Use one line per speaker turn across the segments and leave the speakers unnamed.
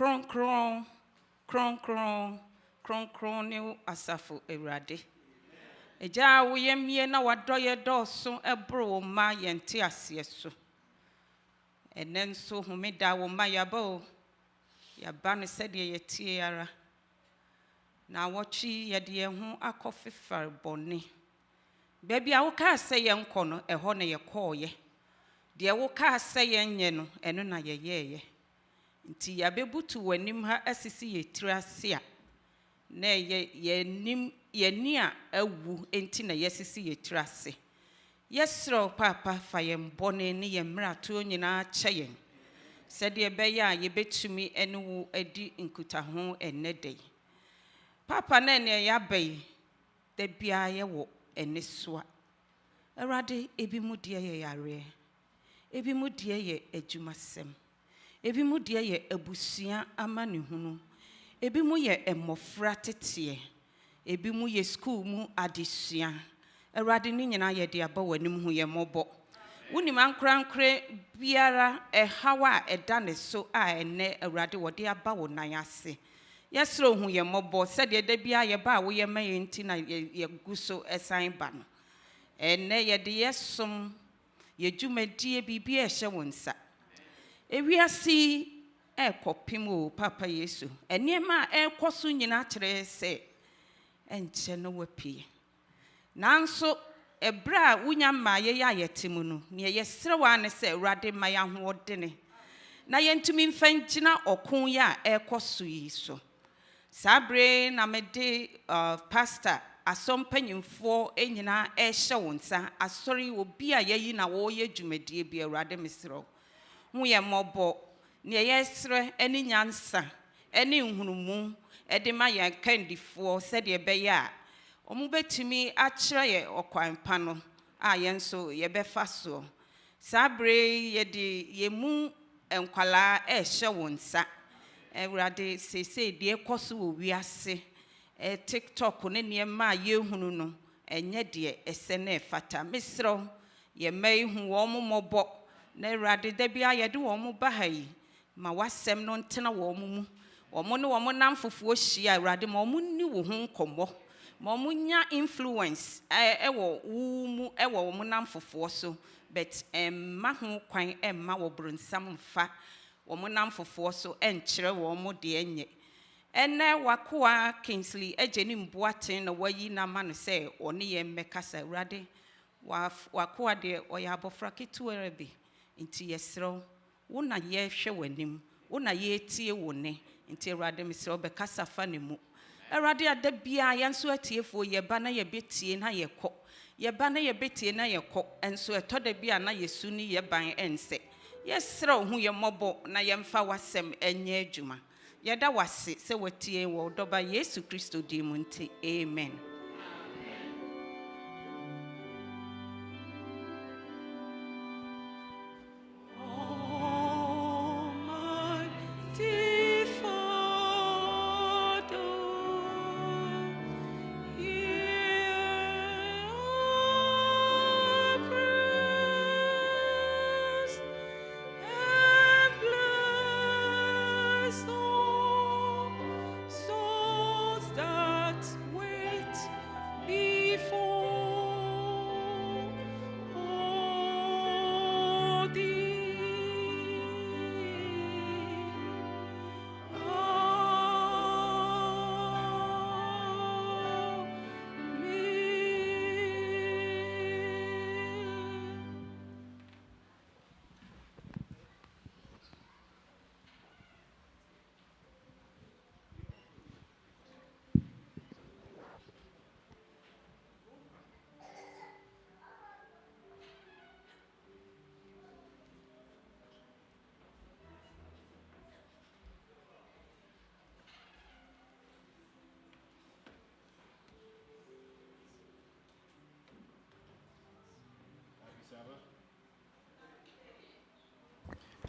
Kron kron, kron kron, kron kron ne asafo Ewurade. Eja wo yemie na wadoye dɔso ebro ma yente ase so. Enen so homeda wo ma yaba o. Yaba no sɛ de yetie ara. Na wɔtwi yɛde yɛn ho akɔfefar bɔne. Baabi a wo ka sɛ yɛn kɔ no ɛhɔ na yɛkɔɔyɛ. De wo ka sɛ yɛn nyɛ no ɛno na yɛyɛɛyɛ. Nti yabebutu w'anim ha asisi yɛtiri ase a na yɛnim yɛni a awu enti na yɛsisi yɛtiri ase. Yɛsrɛ papa fa yɛn bɔne ne yɛn mmarato nyinaa kyɛ yɛn. Sɛdeɛ ɛbɛyɛ a yɛbɛtumi ɛne wo adi nkutaho ɛnnɛ dɛ. Papa na ne yɛabɛyi da bia yɛwɔ ɛne soa. Awurade ebi mu deɛ yɛ yare. Ebi mu deɛ yɛ adwumasɛm. Ebi mu deɛ yɛ abusua amanehunu. Ebi mu yɛ mmɔfra teteɛ. Ebi mu yɛ school mu adesua. Awurade ne nyinaa yɛ de aba w'anim ho yɛ mmɔbɔ. Wonim ankrankre biara ɛhawa a ɛda ne so a ɛnɛ Awurade wɔde aba wo nan ase. Yɛsrɛ hu yɛ mmɔbɔ sɛdeɛ da bia yɛba a woyɛ ma yɛn nti na yɛgu so ɛsan ba no. Ɛnɛ yɛde yɛsom yɛdwumadie biribi a ɛhyɛ wo nsa. Ewiase ɛkɔpem o papa Yesu. Ɛnneɛma a ɛkɔ so nyinaa kyerɛ sɛ ɛnkyɛ no wapie. Nanso ɛbrɛ a wonya ma yɛyɛ a yɛte mu no ne yɛsrɛ wa ne sɛ Awurade ma yɛahoɔdene. Na yɛntumi mfa ngyina ɔko yɛ a ɛkɔ so yi so. Sabre na mede pastor asompanyimfoɔ nyinaa ɛhyɛ wo nsa asɔre obi a yɛyi na wɔyɛ dwumadie bi Awurade mesrɛ hu yɛ mmɔbɔ ne yɛsrɛ ɛne nyansa ɛne nhunumu ɛde ma yɛn kandifoɔ sɛdeɛ ɛbɛyɛ a ɔmo betumi akyerɛ yɛ ɔkwan pa no a yɛn so yɛbɛfa so. Sabre yɛde yɛmu enkwala ɛhyɛ wo nsa. Awurade sese de kɔ so wɔ wiase TikTok ne nneɛma a yɛhunu no ɛnyɛ deɛ ɛsɛ na ɛfata. Mesrɛ yɛmma ihu wɔn mmɔbɔ na Awurade da bia yɛde wɔn ba ha yi ma wasɛm no ntena wɔn mu. Wɔn ne wɔn nam fofuo hyia Awurade ma wɔn ni wo ho nkɔmmɔ. Ma wɔn nya influence ɛwɔ wo mu ɛwɔ wɔn nam fofuo so but ɛmma ho kwan ɛmma wɔ bronsam mfa wɔn nam fofuo so ɛnkyerɛ wɔn deɛ nyɛ. Ɛnɛ wakoa Kingsley Agyenim-Boateng na wayi na ma no sɛ ɔne yɛn mmɛkasa Awurade wakoa deɛ ɔyɛ abɔfra ketewa bi nti yɛsrɛ wo na yɛhwɛ w'anim wo na yɛtie wo ne nti Awurade mesrɛ bɛkasa fa ne mu. Awurade ada bia yɛn nso atiefoɔ yɛba na yɛbɛtie na yɛkɔ yɛba na yɛbɛtie na yɛkɔ nso ɛtɔ da bia na yɛsu ni yɛban ɛnsɛ. Yɛsrɛ wo hu yɛ mmɔbɔ na yɛmfa wasɛm ɛnyɛ adwuma. Yɛda wase sɛ watie wɔ dɔba Yesu Kristo din mu nti amen.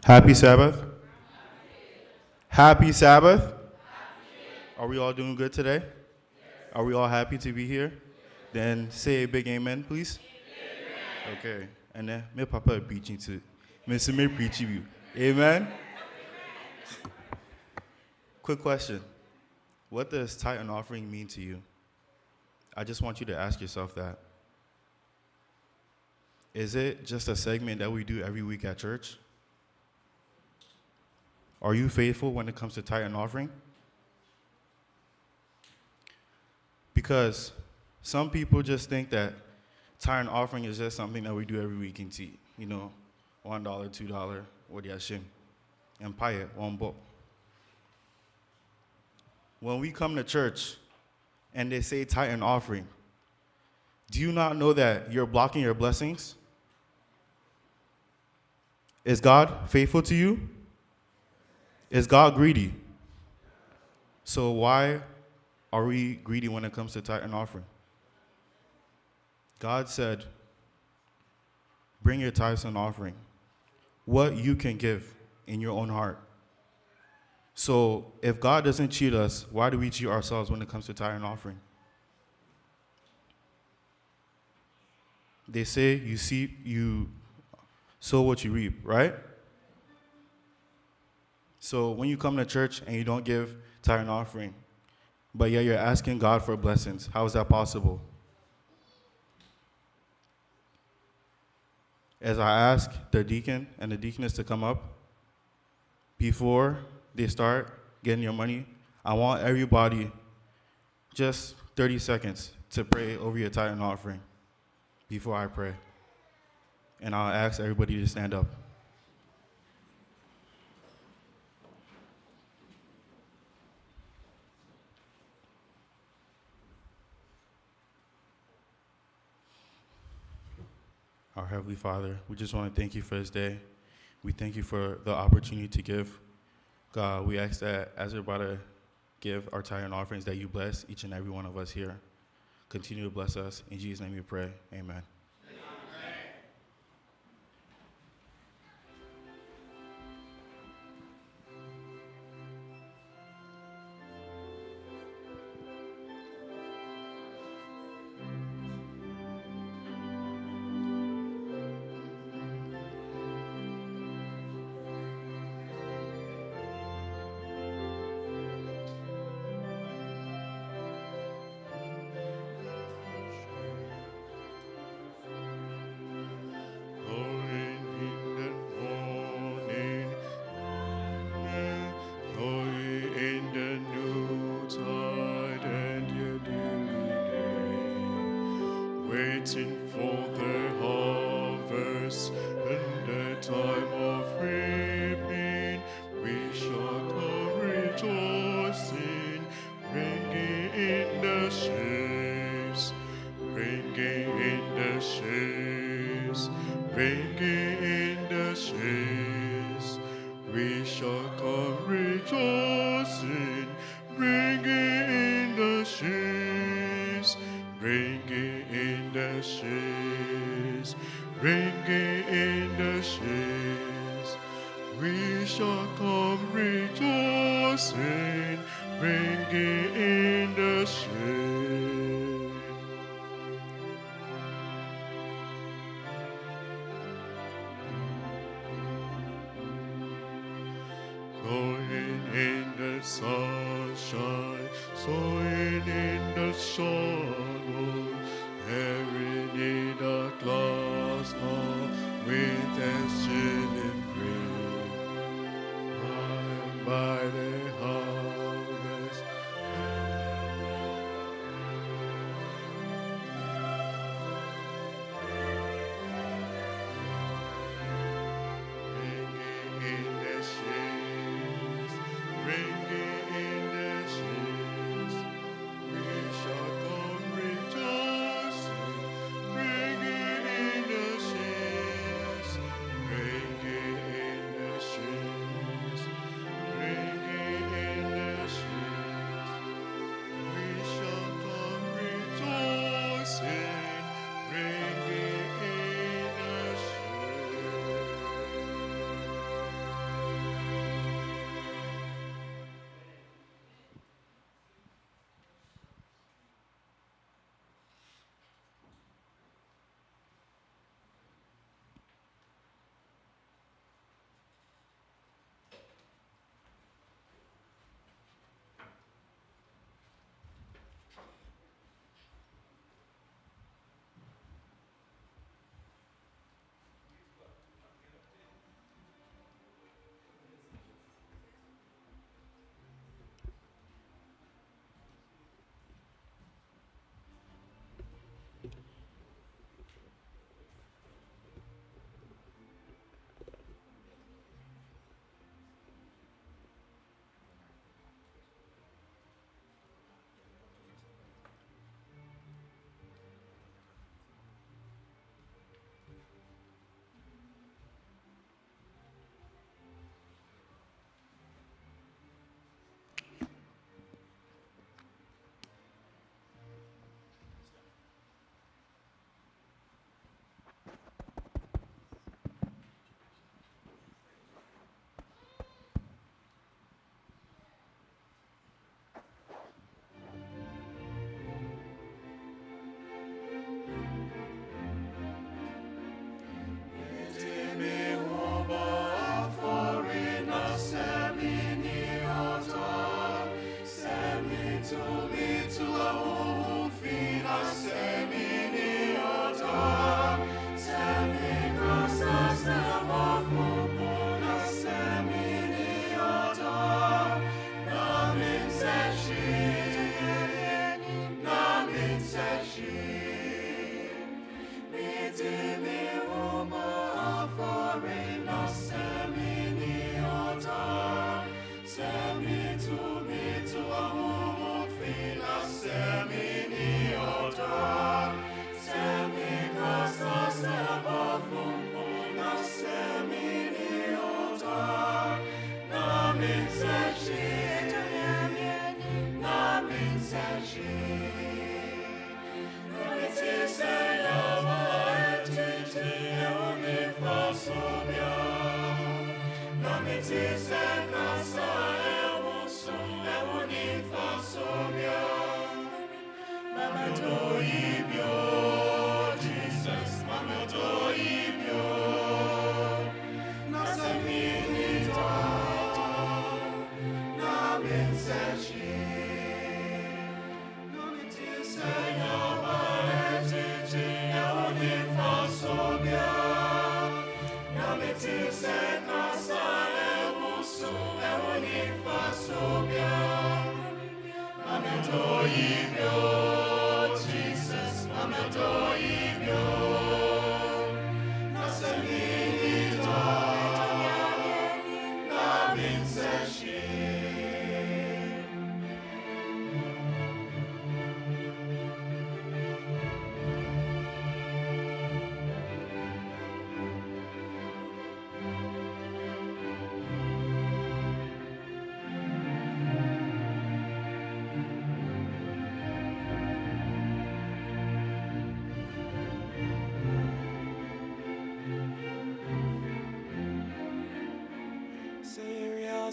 Happy Sabbath. Happy Sabbath. Are we all doing good today? Are we all happy to be here? Then say a big amen, please. Amen. Okay. And then my papa preaching to me preaching you. Amen. Quick question. What does tithe and offering mean to you? I just want you to ask yourself that. Is it just a segment that we do every week at church? Are you faithful when it comes to tithe and offering? Because some people just think that tithe and offering is just something that we do every week in tea. You know, $1, $2, what yashim. And pay one book. When we come to church and they say tithe and offering, do you not know that you're blocking your blessings? Is God faithful to you? Is God greedy? So why are we greedy when it comes to tithe and offering? God said, bring your tithes and offering, what you can give in your own heart. So if God doesn't cheat us, why do we cheat ourselves when it comes to tithe and offering? They say you sow what you reap, right? So when you come to church and you don't give tithe and offering, but yet you're asking God for blessings, how is that possible? As I ask the deacon and the deaconess to come up, before they start getting your money, I want everybody just 30 seconds to pray over your tithe and offering before I pray. And I'll ask everybody to stand up. Our Heavenly Father, we just want to thank you for this day. We thank you for the opportunity to give. God, we ask that as we're about to give our tithe and offerings, that you bless each and every one of us here. Continue to bless us. In Jesus' name we pray. Amen.
Waiting for the harvest and the time of reaping, we shall come rejoicing, ringing in the sheaves, ringing in the sheaves, ringing in the sheaves. We shall come rejoicing, ringing in the sheaves, ringing in the sheaves, ringing in the sheaves. We shall come rejoicing, ringing in the sheaves. Sowing in the sunshine, sowing in the shadow, carrying in the glass hall with a chilling breeze. By the harvest, ringing in the sheaves, ringing in the sheaves. We shall come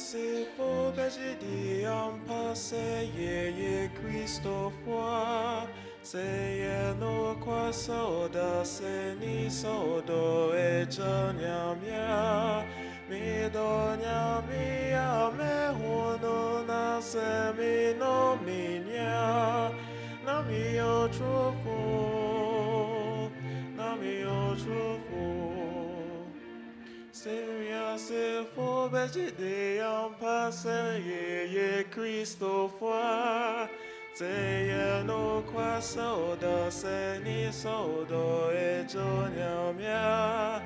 C'est faux, berger dit en passé, yé Christophe, c'est no quoi soda, c'est ni sodo et janyamia, mi donya mia, me huno na se mi no minya, na mi o trufu, na mi o trufu. C'est faux, berger dit en passé, yé Christophe, c'est no quoi soda, c'est ni sodo et jonyamia,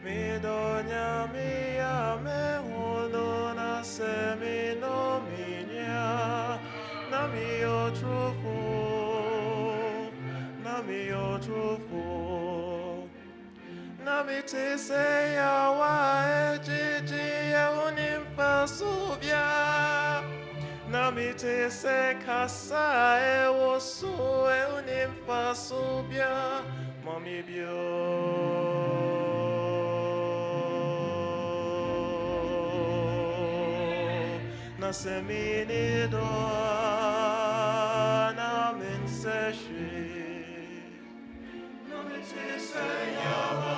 mi donya mia, me huno na se mi no minya, na mi o trufu, na mi o trufu. Namite se yawa ejiji unimfa subia. Namite se kasa wosu unimfa subia. Mami bio. Nasemini do namin se shi. Namite se yawa.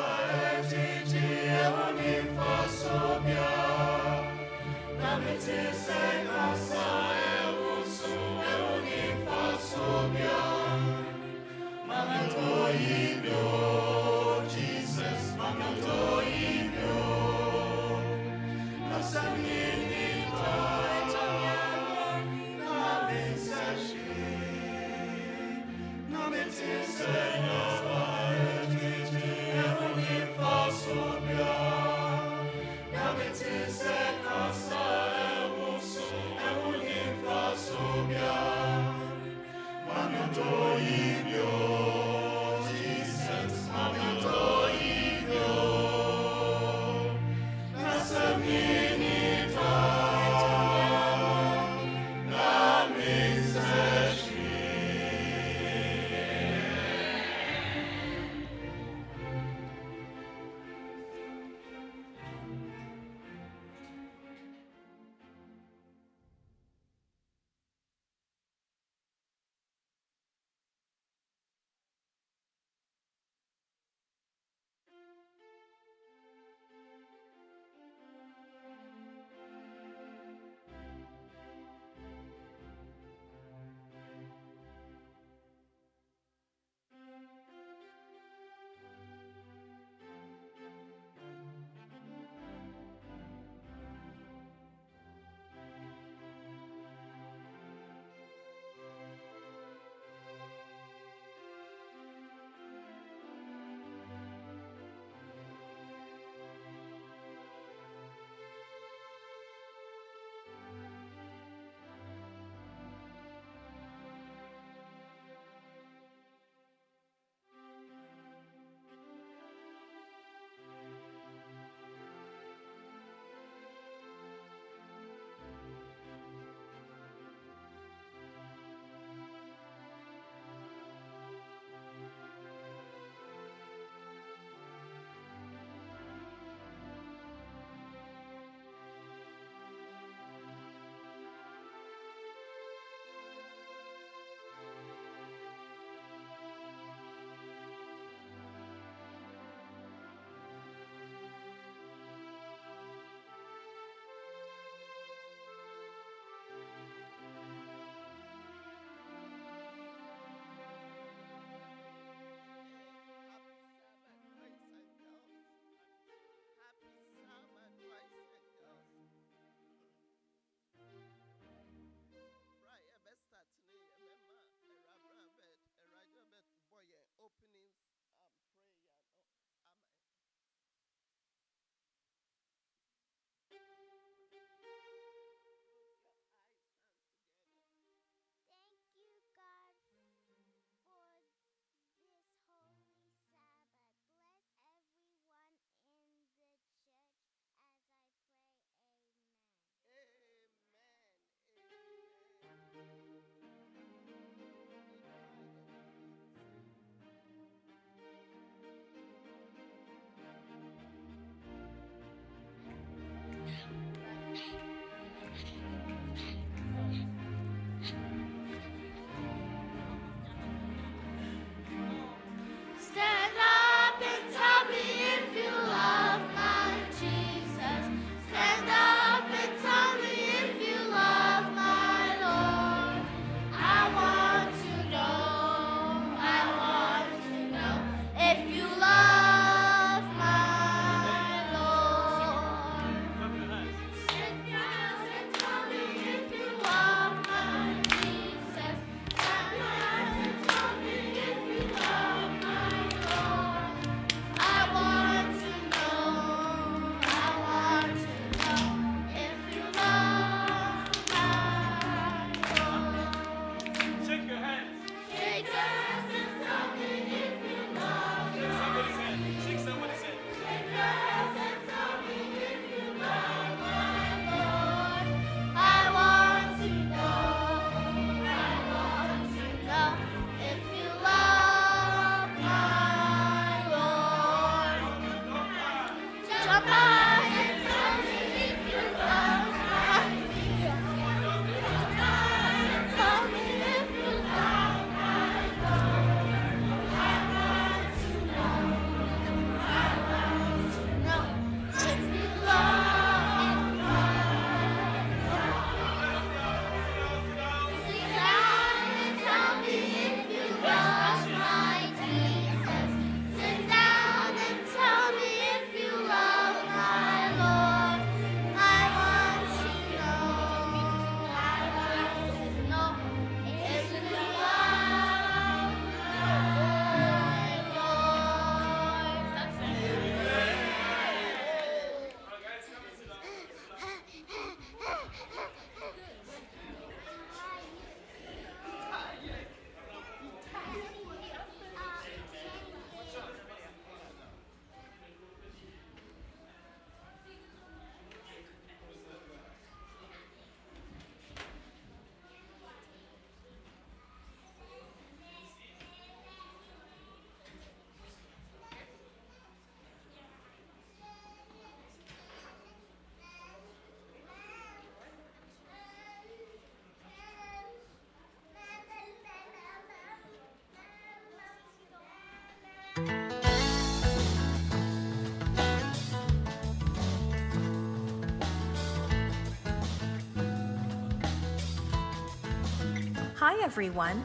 everyone.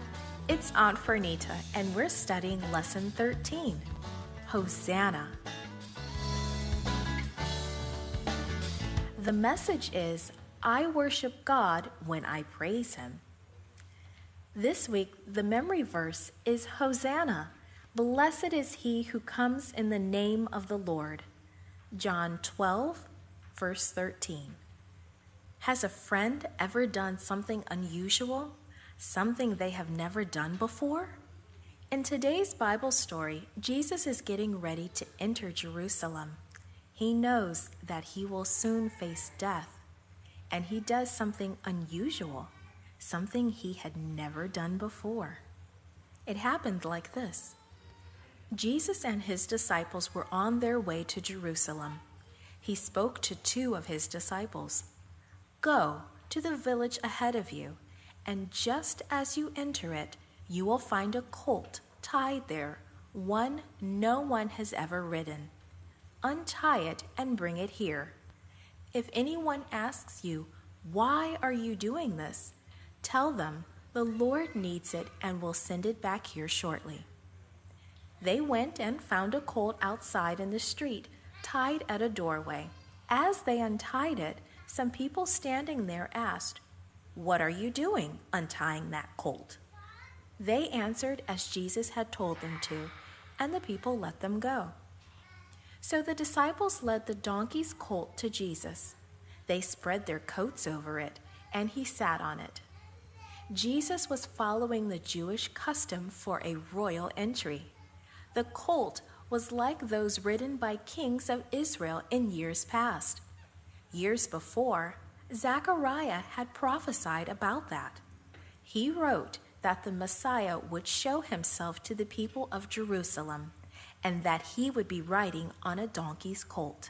It's Aunt Fernita, and we're studying Lesson 13, Hosanna. The message is, I worship God when I praise Him. This week, the memory verse is Hosanna. Blessed is he who comes in the name of the Lord. John 12, verse 13. Has a friend ever done something unusual? Something they have never done before? In today's Bible story, Jesus is getting ready to enter Jerusalem. He knows that he will soon face death, and he does something unusual, something he had never done before. It happened like this. Jesus and his disciples were on their way to Jerusalem. He spoke to two of his disciples. Go to the village ahead of you, and just as you enter it, you will find a colt tied there, one no one has ever ridden. Untie it and bring it here. If anyone asks you, why are you doing this? Tell them the Lord needs it and will send it back here shortly. They went and found a colt outside in the street, tied at a doorway. As they untied it, some people standing there asked, "What are you doing, untying that colt?" They answered as Jesus had told them to, and the people let them go. So the disciples led the donkey's colt to Jesus. They spread their coats over it, and he sat on it. Jesus was following the Jewish custom for a royal entry. The colt was like those ridden by kings of Israel in years past. Years before, Zechariah had prophesied about that. He wrote that the Messiah would show himself to the people of Jerusalem, and that he would be riding on a donkey's colt.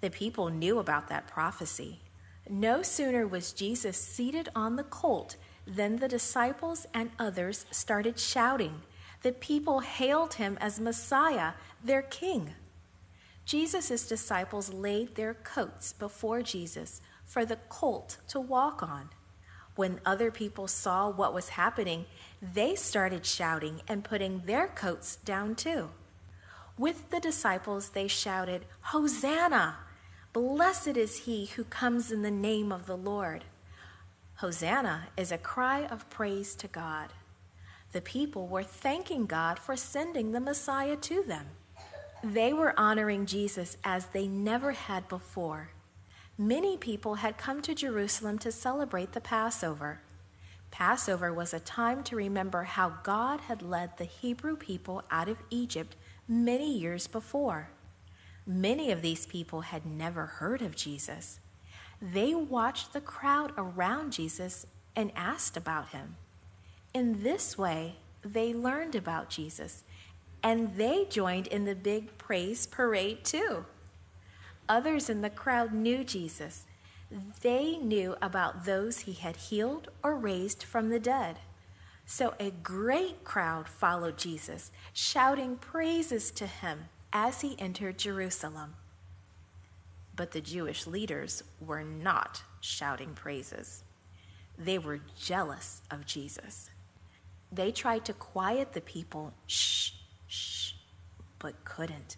The people knew about that prophecy. No sooner was Jesus seated on the colt than the disciples and others started shouting. The people hailed him as Messiah, their king. Jesus' disciples laid their coats before Jesus for the colt to walk on. When other people saw what was happening, they started shouting and putting their coats down too. With the disciples, they shouted, "Hosanna! Blessed is he who comes in the name of the Lord." Hosanna is a cry of praise to God. The people were thanking God for sending the Messiah to them. They were honoring Jesus as they never had before. Many people had come to Jerusalem to celebrate the Passover. Passover was a time to remember how God had led the Hebrew people out of Egypt many years before. Many of these people had never heard of Jesus. They watched the crowd around Jesus and asked about him. In this way, they learned about Jesus, and they joined in the big praise parade too. Others in the crowd knew Jesus. They knew about those he had healed or raised from the dead. So a great crowd followed Jesus, shouting praises to him as he entered Jerusalem. But the Jewish leaders were not shouting praises. They were jealous of Jesus. They tried to quiet the people, shh, shh, but couldn't.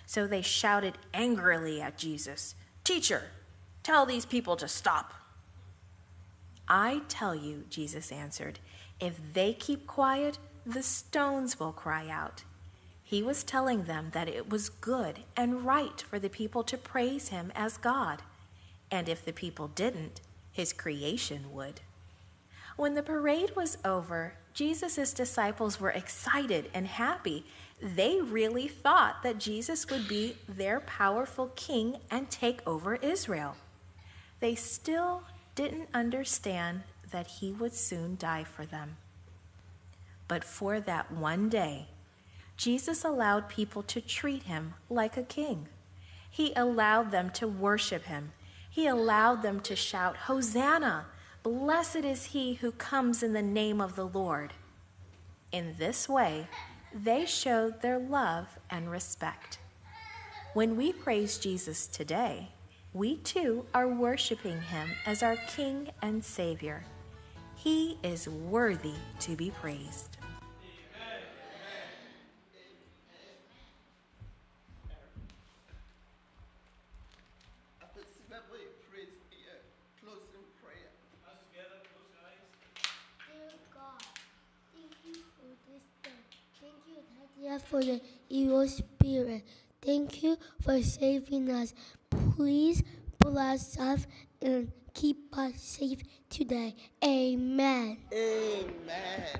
So they shouted angrily at Jesus, "Teacher, tell these people to stop." "I tell you," Jesus answered, "if they keep quiet, the stones will cry out." He was telling them that it was good and right for the people to praise him as God, and if the people didn't, his creation would. When the parade was over, Jesus' disciples were excited and happy. They really thought that Jesus would be their powerful king and take over Israel. They still didn't understand that he would soon die for them. But for that one day, Jesus allowed people to treat him like a king. He allowed them to worship him. He allowed them to shout, "Hosanna! Blessed is he who comes in the name of the Lord." In this way, they showed their love and respect. When we praise Jesus today, we too are worshiping him as our King and Savior. He is worthy to be praised.
For the evil spirit. Thank you for saving us. Please bless us and keep us safe today. Amen.
Amen. Amen.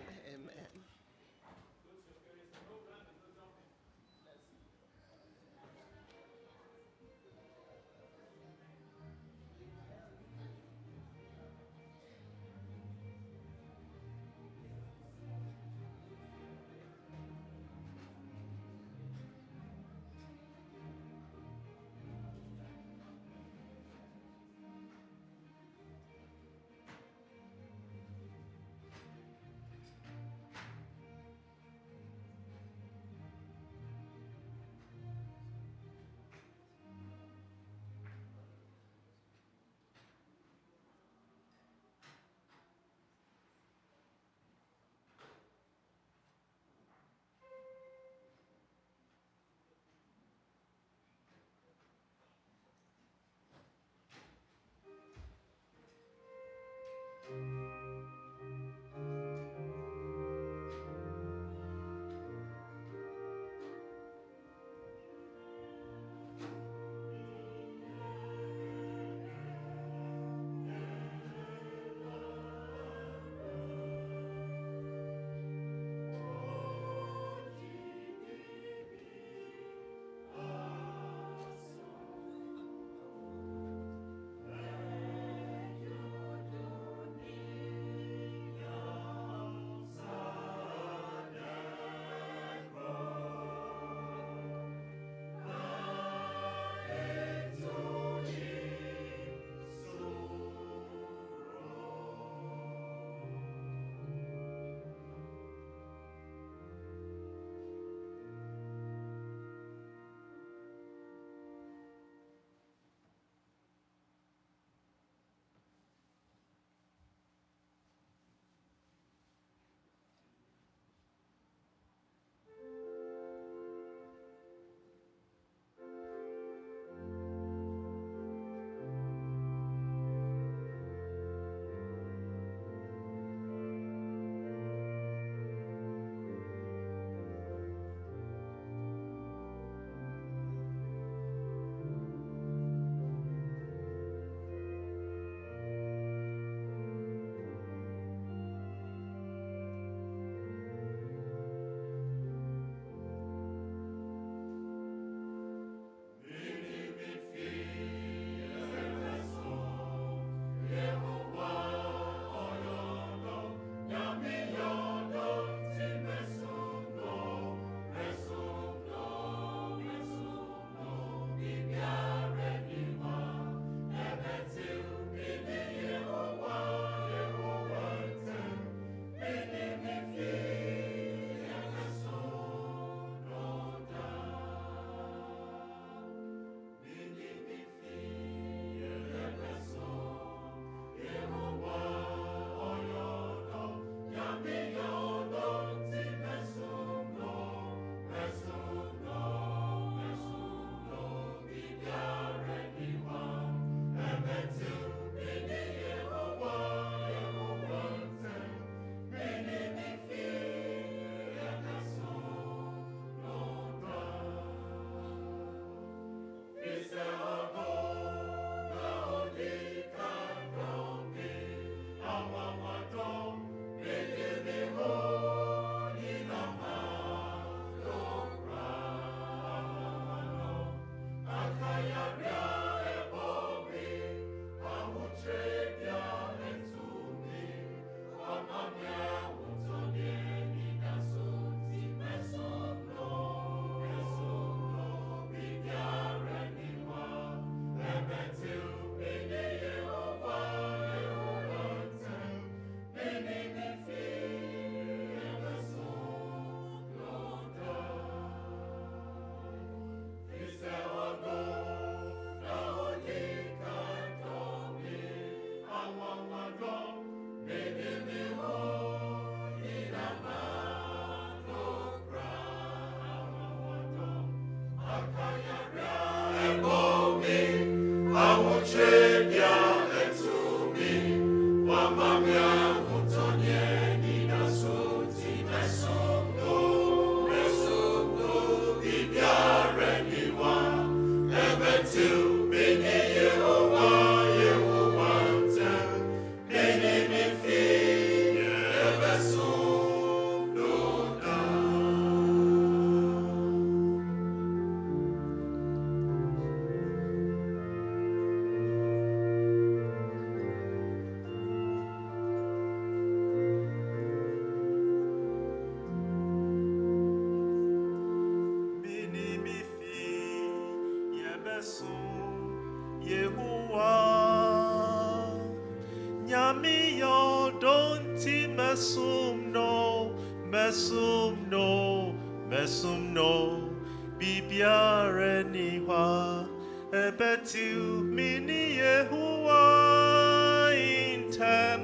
no, mesum no, bibiare niwa, ebetu mini Yehovah intem,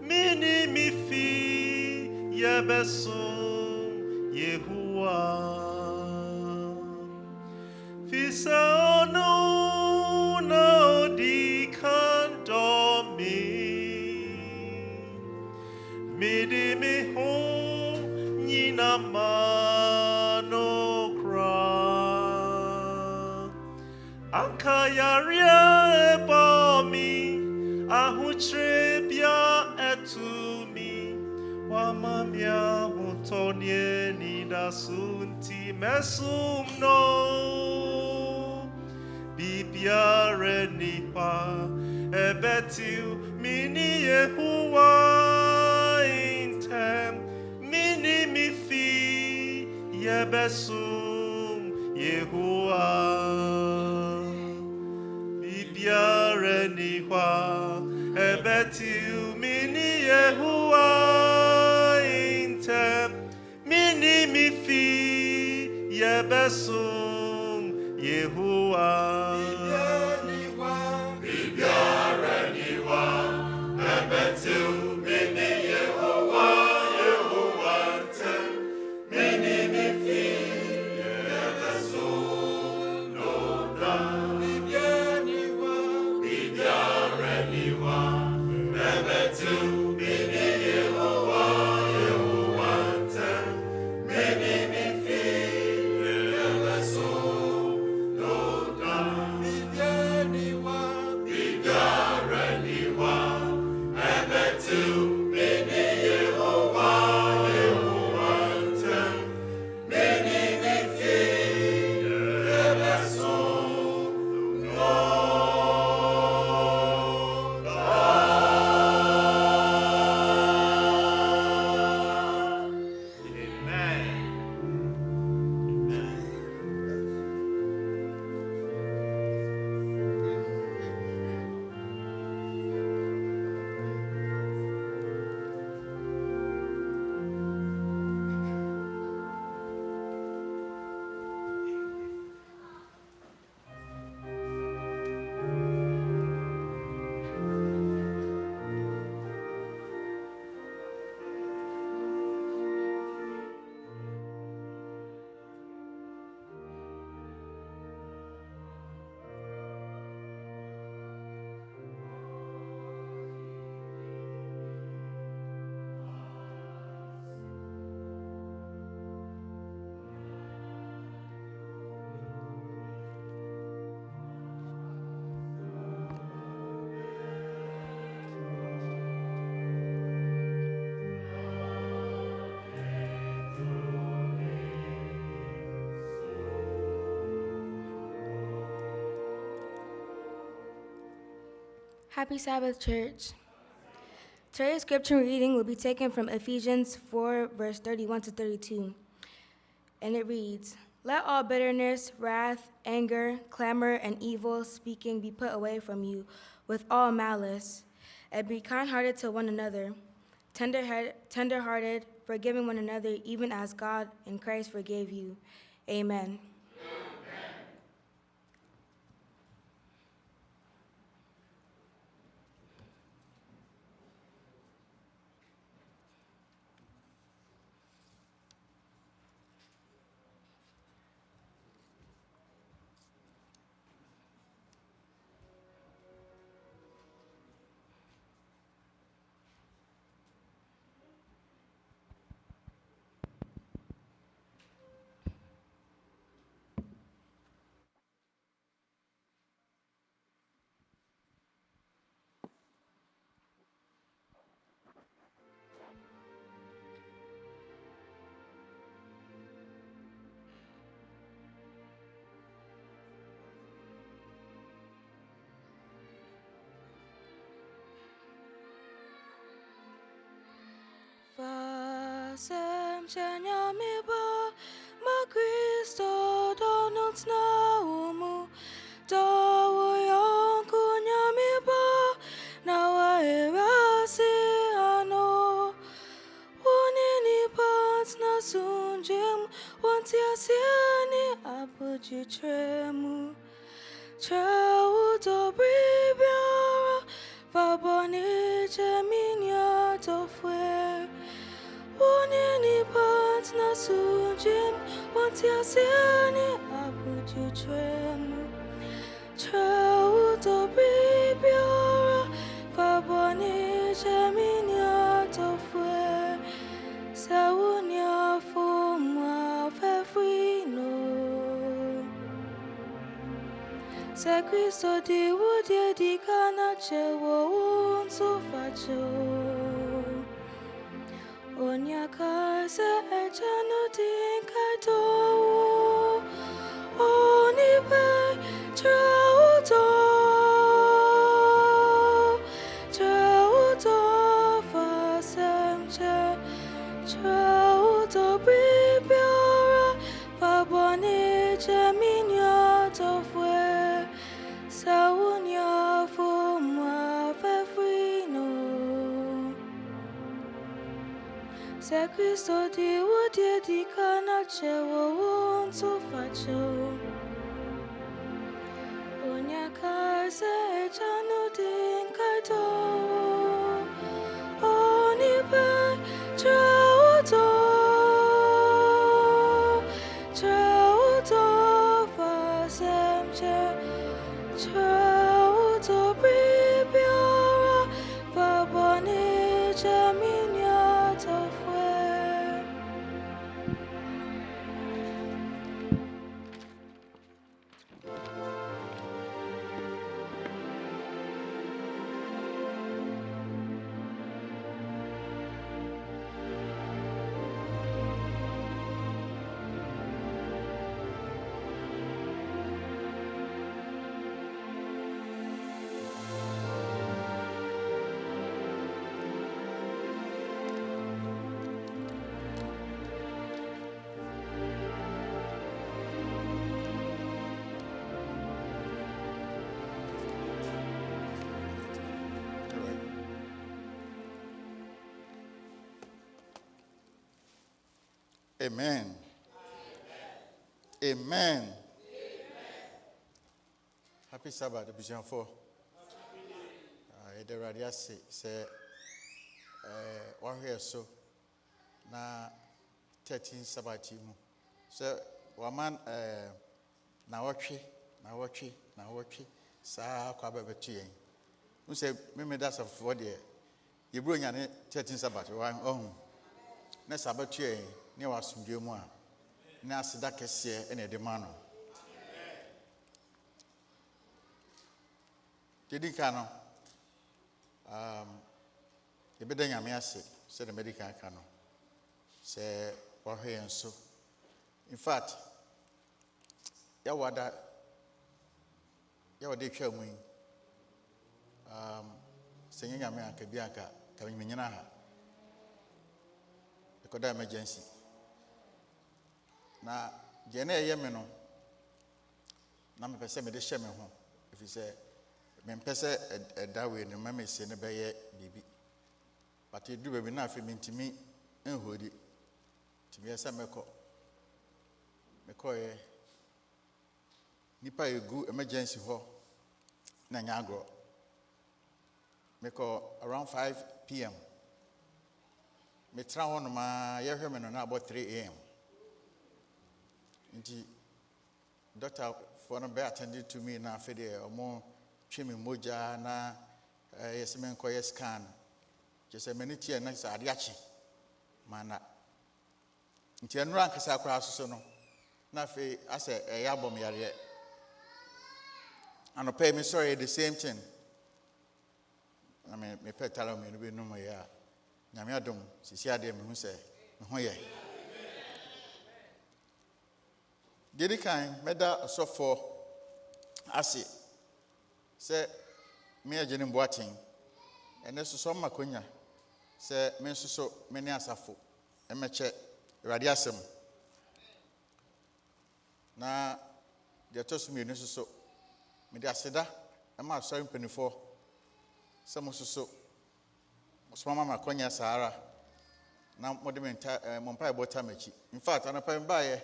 mini mifi, yebesum Yehovah. Fisa no no di kandomi, midi mi home nina mano kra. Ankayaria ebomi, ahutrebia etumi, wamamia hutonye nida sunti mesum no. Bibiare nipa, ebetiu mini Yehovah intem, mini mifi, yebesum Yehovah. Bibiare nipa, ebetiu mini Yehovah intem, mini mifi, yebesum Yehovah.
Happy Sabbath, church. Today's scripture reading will be taken from Ephesians 4, verse 31 to 32. And it reads, "Let all bitterness, wrath, anger, clamor, and evil speaking be put away from you with all malice, and be kind-hearted to one another, tender-hearted, forgiving one another, even as God in Christ forgave you. Amen." Fasem chenyamiba ma Kristo donut naumu dawo yonku nyamiba na wairasi ano wonini pats na sunje Jim, want to see Abuji Tremu. Chow to Bribia, Faboni Jaminia to Fue. One any part na soon Jim, want to see Abuji Tremu. Chow to Bribia, Faboni Jaminia to Fue. Saunia Fuma Fefrino. Se Cristo di Wodia di Canacewo un sofacio. Onya casa e giano di Cato. Oni pe trauto. Trauto fa semce. Trauto bribiora. Fa boni geminia to fue. Saunia fuma fefrino. Se Cristo di Wodia di Canacewo un sofacio. Onya casa e giano di Cato. Oni pe trauto. Trauto fa semce. Trauto bribiora. Fa boni geminia to fue.
Amen. Amen. Happy Sabbath, Division 4. The radiasi say, one here so na 13 Sabbath mu. So, one man na watchi, sa kwa bebetu yen. You say, me that's of what there. You bring an 13 Sabbath, one oh. Na Sabbath yen. Ne wasumdwe mu a na aseda kese ene de ma no dedika no yebeda nyame ase se de medical ka no se wahwe enso in fact ya wada twa mu se nyame aka bi aka ka nyina ha ekoda emergency na jene yeme no na me pese me de hye me ho ifi se me pese dawe no ma me se ne beye bibi but edu be na afi mentimi enhodi timi esa meko ye nipa egu emergency ho na nyagro meko around 5 p.m. me tra ho no ma ye hwe me no na about 3 a.m. Nti doctor for no be attended to me na fede omo twemi moja na yesmen ko scan just a minute na sa ade achi mana nti enura ankasa akura so no na fe ase yabom yare and pay me sorry the same thing I mean me petala me no be no mo ya nyame adom sisi ade me hu se me ho ye Dedikan meda so for ase se me Agyenim-Boateng ene so makonya se me so me ne asafo emeche Awurade asem na de tosumi ne so me de aseda e ma so mpanifo se mo so mo mama makonya saara na mode me nta mo mpa ebota machi. In fact, anapa mba ye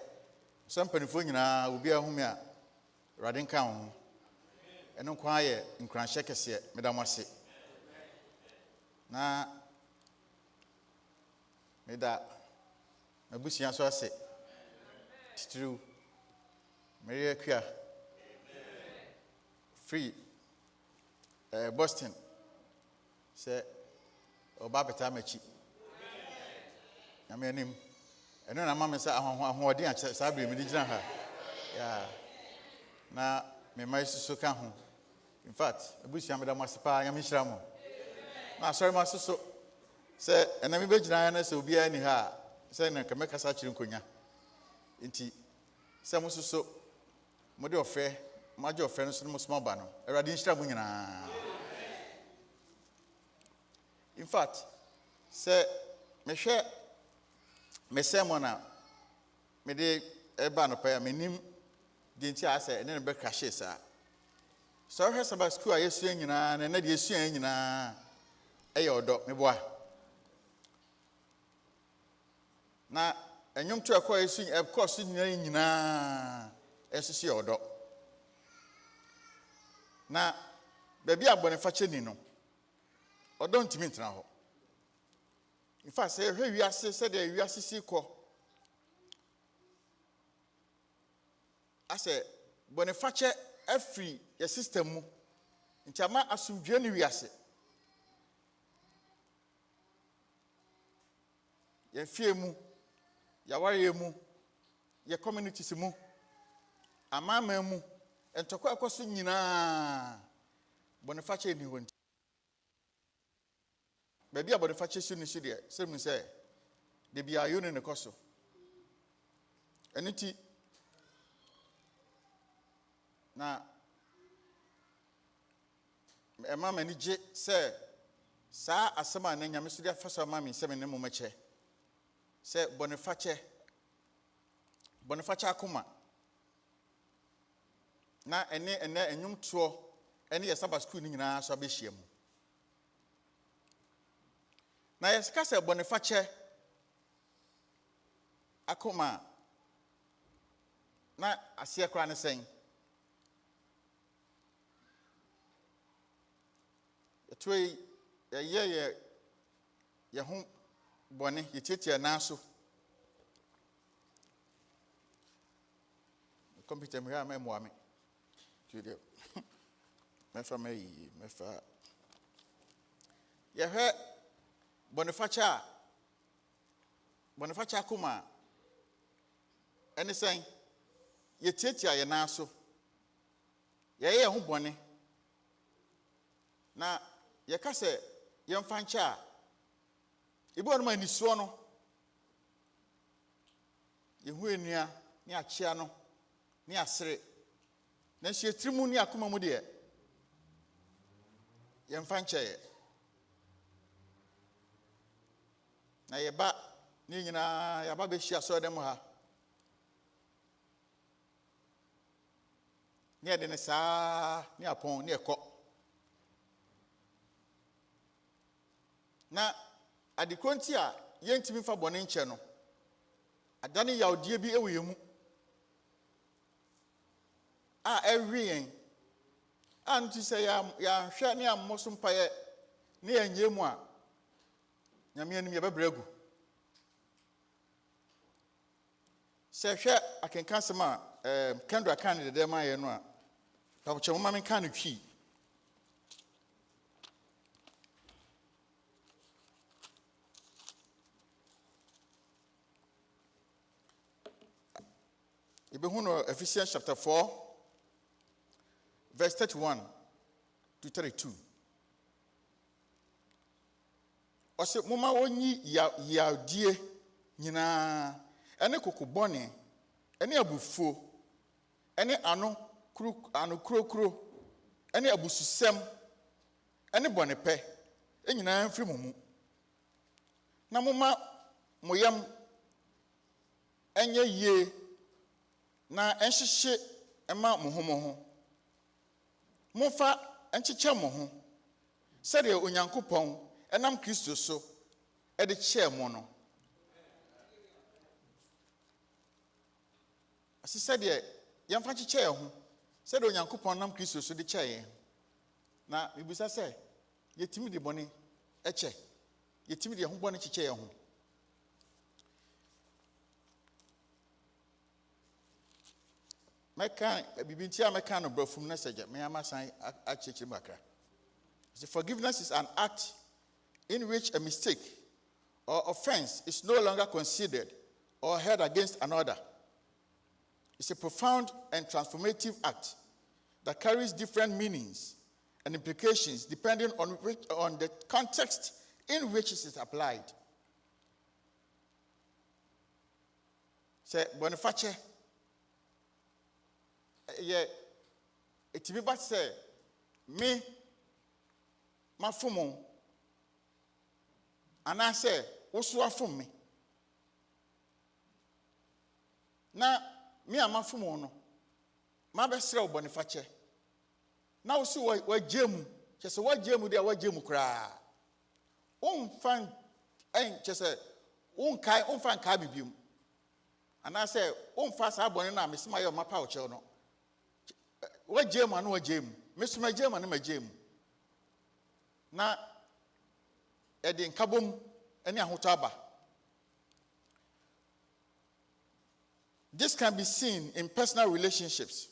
some penifo nyina obi ahumi a Awurade nka ho. Eno kwa ye nkranhye kese medamase. Na meda mabusia so ase. Titru Maria Kwa free Boston say oba beta machi. Amen. Eno na mama say ahoɔden a saa bere me di gina ha. Yeah. Na me mai so ka ho. In fact, abusia me da masipa nyame hira mo. Na sorry ma so say ena me begina na say obi ani ha say na ka mekasa kiri nkonya. Nti say mo so mo de ofre maje ofre no so mo small ba no. Awurade hira mo nyina. In fact, say me hwe me semona me de eba no pa ya menim de nti ase ene be crashe sa. So her Sabbath school ayesu nyina na de esu nyina eye odo me boa. Na enyum to ekọ esu course nyina esisi odo. Na baby abone fache ni no. Odo ntimi ntena ho. In fact, say wiase said the wiase si ko. I say boniface every your system mu. Nchama asumdwe ni wiase. Ye fie mu, ya ware mu, ye communities mu, amama mu, entoko akoso nyina boniface ni ho. Baby about the fact you see there, same say, they be a union in the coso. And it now, a mamma and J say, Sa Asama and Yamisudia first of mammy, 7 momache. Say Boniface Akuma. Now, and young tour, any a Sabbath school in our Sabishim. Na yeska Boniface Akuma na asia kra ne sen etwe ye ho bone ye titia na so computer me ha me mo ame tude me fa ye he Boniface Akuma ene sen ye tietia ye na so ye ho bone na ye ka se ye mfa ncha ibo no ma ni so no ye hu enua ni achia no ni asere na hye trimu ni akoma mu de ye mfa ncha ye na yeba ni nyina yaba be hia so dem ha ni ede ne saa ni apon ni ekọ na adikonti a yentimi fa bone nche no adane yawdie bi ewe yemu a ewen anti say ya hwe ne ammoso mpaye ne yanyemu a nyame anim yebebregu se hwe akenka sema kendra kan de dem aye no a pa che mama men kan twi Ibehuno Ephesians chapter 4 verse 31 to 32. Ose mama onyi yadie nyina ene kokobone ene abufuo ene ano krokro ene abususem ene bonepe enyina mfiri mumu na mama moyam enye ye na enhyehye ema mohomoho mofa encheche moho sede onyankopon enam Kristo so ede kye mo no As I said, young Fancy chair, said on Yankupon Nam Christo, so the chair. Now, it was I say, ye timid bonny, a chair, ye timid young bonny chair. My kind, been tia my kind of bro from Nessager, may I must say, at Chichimaka. The forgiveness is an act in which a mistake or offense is no longer considered or held against another. It's a profound and transformative act that carries different meanings and implications depending on the context in which it is applied. Say, Boniface, yeah, it be but say, me, my fumo, and I say, Osua from me. Now, me and my fumo, no, my best row Boniface. Now, so what Jim, just what Jim there, what Jim cry. Fan, ain't just a fan cabibum. And I say, fast abonina, Miss Mayo, my pouch, no. What Jim and what Jim? Miss my Jim and my Jim. Now, Eddie Kabum, any Hotaba. This can be seen in personal relationships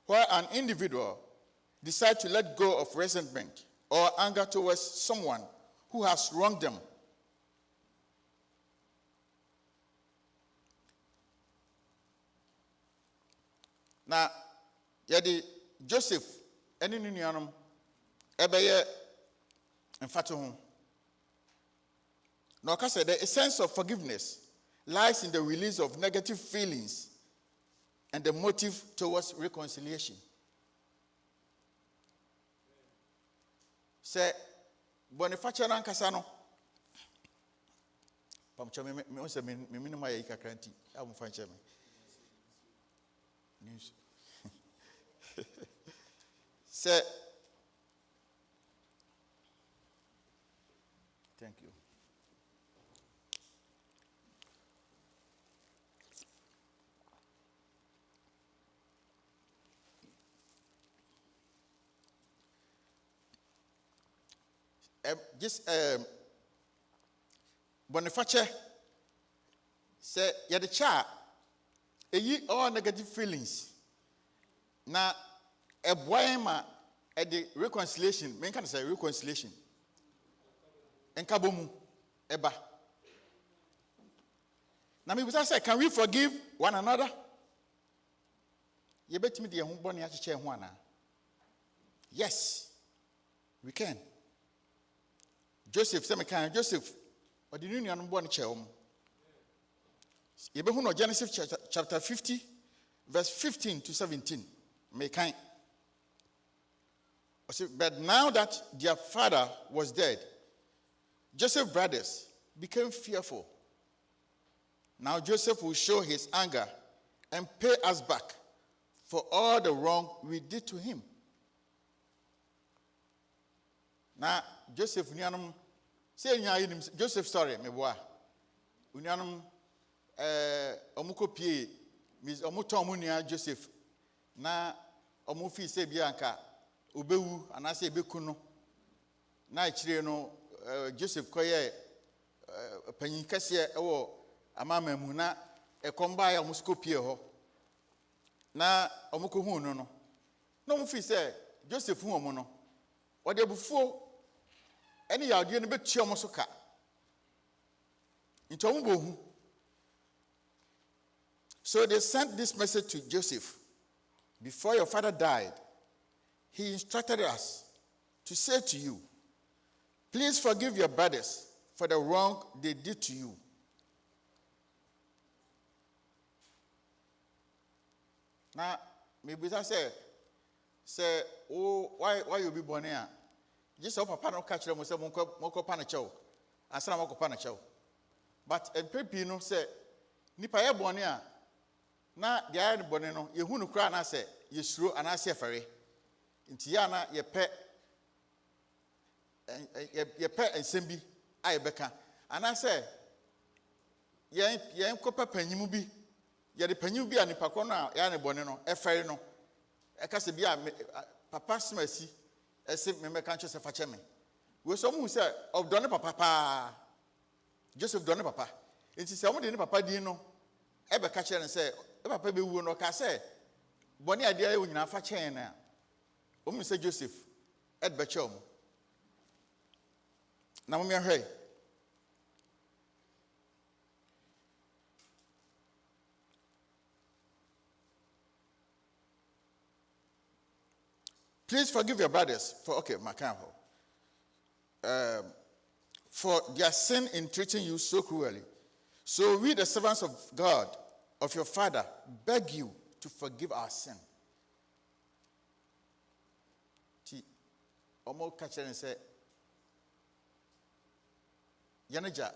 where an individual decides to let go of resentment or anger towards someone who has wronged them. Now, Yadi Joseph, any Ninianum, Ebeye, and Fatuhum. Noka said the essence of forgiveness lies in the release of negative feelings and the motive towards reconciliation. Say, Boniface Rankasano. Pamcha me say me minimum ya ikakranti. I won't find me. News. Say, thank you. Boniface say, "You're the child. All negative feelings. Now, a boy at the reconciliation. Men can say reconciliation. And kabomu eba. Now, me say, can we forgive one another? You bet me the humbony at chair one. Yes, we can. Joseph, Joseph, or the union born chair. You Genesis chapter 50, verse 15 to 17. But now that their father was dead, Joseph's brothers became fearful. Now Joseph will show his anger and pay us back for all the wrong we did to him. Now Joseph Unyanum say Joseph story me boa. Unyanum omuko pie mis omuto omunia Joseph na omufi se bianka obewu anase ebeku no na akire no Joseph koye panyin kase ewo amama mu na ekomba ya omusko pie ho na omuko hu no no omufi se Joseph hu omo no ode bufuo eni yawde no betua omo so ka nti omo bo hu. So they sent this message to Joseph. Before your father died, he instructed us to say to you, please forgive your brothers for the wrong they did to you. Now, maybe I say, oh, why you be born here? Just so papa no catch them, say, moko panacho, and some moko panacho. But in Pepino say, nipa ye born here. Na dia ne bone no ye hunu kra na se ye suro ana se fere nti ya na ye pe ensem bi a ye beka ana se ye kopa panyimu bi ya de panyu bi a nipa ko no a ya ne bone no efere no e ka se bi a papa smasi ese me me kan che se fa che me we so mu se of done papa pa Joseph done papa enti se omo de ne papa din no e be ka che ne se e papa be wu no ka se bone ade ayi nyina fa che na omu se Joseph ed be che omo na mo me hwe. Please forgive your brothers for for their sin in treating you so cruelly. So we, the servants of God, of your Father, beg you to forgive our sin. Omo catcher and say, Yanaja,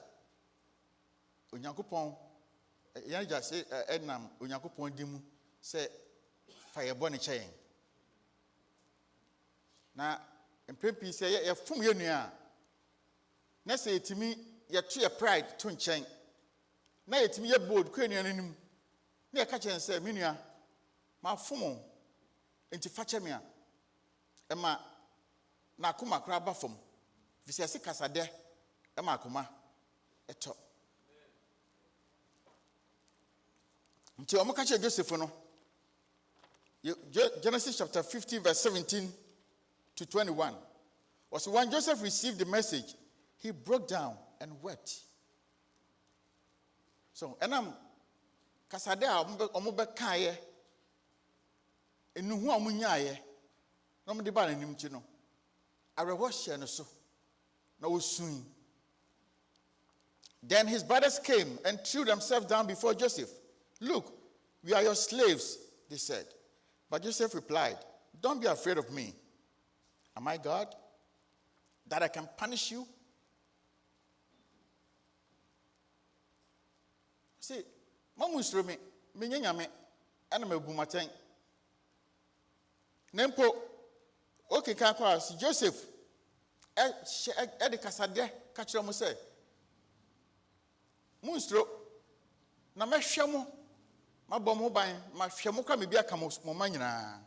Unyakupon, Yanaja say, Ednam, Unyakupon dimu, say, fire bonny chain. Na mpempi se ye fom ye nua na se etimi ye to ye pride to nchen na etimi ye bold kwa nua nanim na ye ka chen se me nua ma fom enti fa che me a e ma na akoma kra ba fom fi se kasade e ma akoma eto nti o mo ka che Joseph no Genesis chapter 50 verse 17 to 21. Was when Joseph received the message, he broke down and wept. So, enam kasade a omo be kaye enu hu amunyaye no mo de ba nanim ti no arewo hye no so na osun. Then his brothers came and threw themselves down before Joseph. Look, we are your slaves, they said. But Joseph replied, don't be afraid of me. Am I God that I can punish you? See, mamusro me nyame ana mabumaten. Nempo okay kan kwa si Joseph e de kasade ka kire mo say munstro na mehwe mo mabom ho ban ma hwe mo kwa me bia ka mo manyina.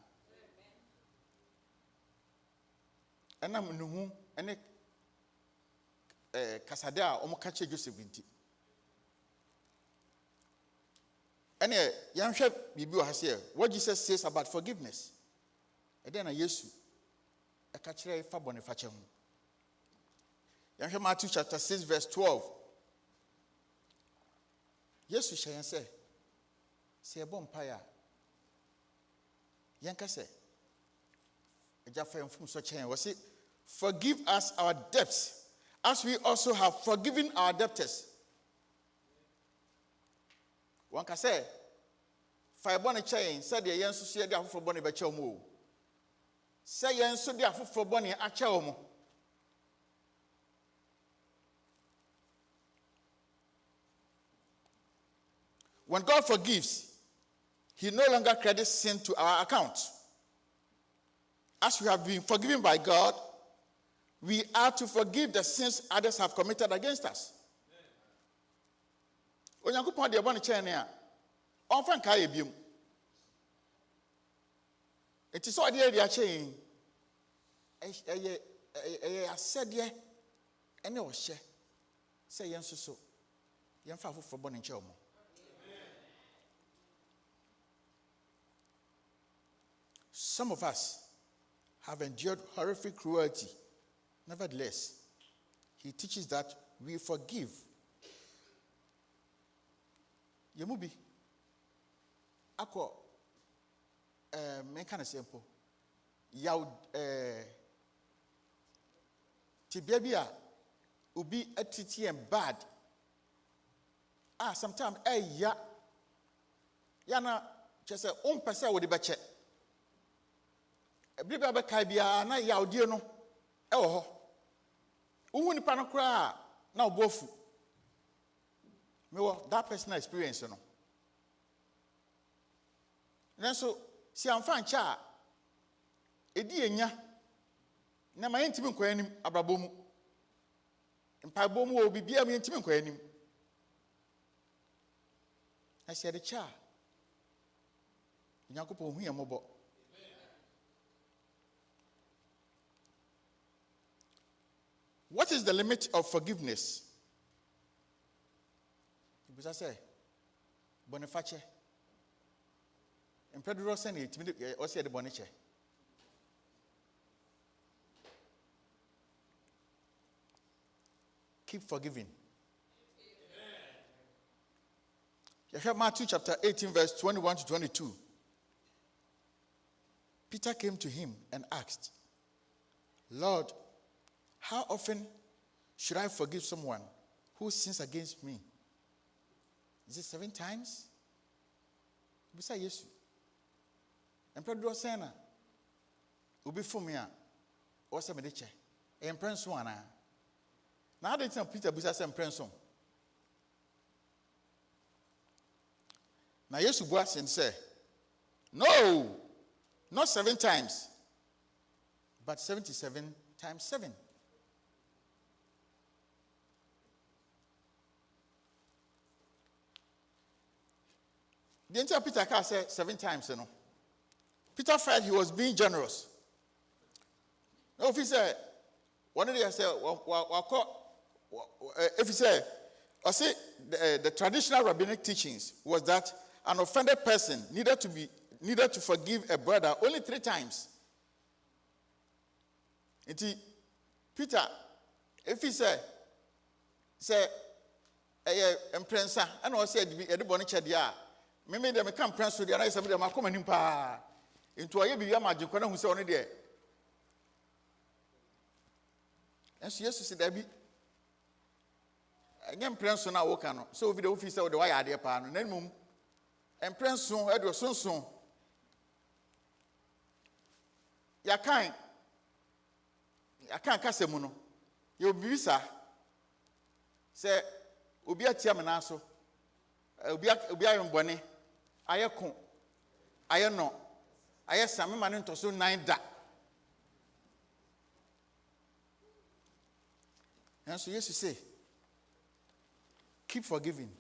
Enam nuhu ene kasade a omo ka che Joseph nti ene yanhwe bibi o ha se what Jesus says about forgiveness e den na Yesu e ka kire fa bone fa che hu. Yanhwe Matthew chapter 6 verse 12 Yesu hye yan se e bom pa ya yanka se forgive us our debts, as we also have forgiven our debtors. One can say, fire bonny chain, said the yen so the for bonny bechomo. Say yen so the for bonny achomo. When God forgives, he no longer credits sin to our account. As we have been forgiven by God, we are to forgive the sins others have committed against us. Onyankopon de bone chen a onfa nka ye biem. It is all the area chain. Asede ene o hye say yen so yen fa for bone chen omo. Some of us have endured horrific cruelty. Nevertheless, he teaches that we forgive. Yemubi, ako, kind of simple. Yaw, tibia ubi etiti and bad. Sometimes yana just say person with the bache. Ebriba be kai bia na yaudie no e wo ho uhu nipa no kra na obofu me wo that personal experience no nenso si amfa ncha edi enya na ma yentimi nkwa anim abrabomu mpabomu wo bibia me yentimi nkwa anim na se de cha Nyankopɔn hu yɛn mmɔbɔ. What is the limit of forgiveness? Ibisa say, boniface. Empedro send it also the boniche. Keep forgiving. You have Matthew chapter 18, verse 21 to 22. Peter came to him and asked, Lord, how often should I forgive someone who sins against me? Is it 7 times? Besides yes. And Pedro said, "Ubi fumia, or some mediche, and Prince one." Now they tell Peter besides and Prince. Now yes, was and say, "No, not 7 times, but 77 times 7." The entire Peter said 7 times, you know. Peter felt he was being generous. No, if he said, one day I said, if he said, I say the traditional rabbinic teachings was that an offended person needed to forgive a brother only 3 times. Peter, if he say, imprensa, and I said, everybody chedia. Maybe they come prince to the other side of my common impa. Into a year, magic, who saw only there. And she used to say, Debbie, again, Prince on our work. So, if the officer of the wire, dear pan, and then mum, and Prince soon, Edward soon. Ya can't cast a mono. You'll be, sir. Say, Ubia Tiamanaso, Ubia Bonnie, I know. I have some man into so 9 da. And so, yes, you say, keep forgiving.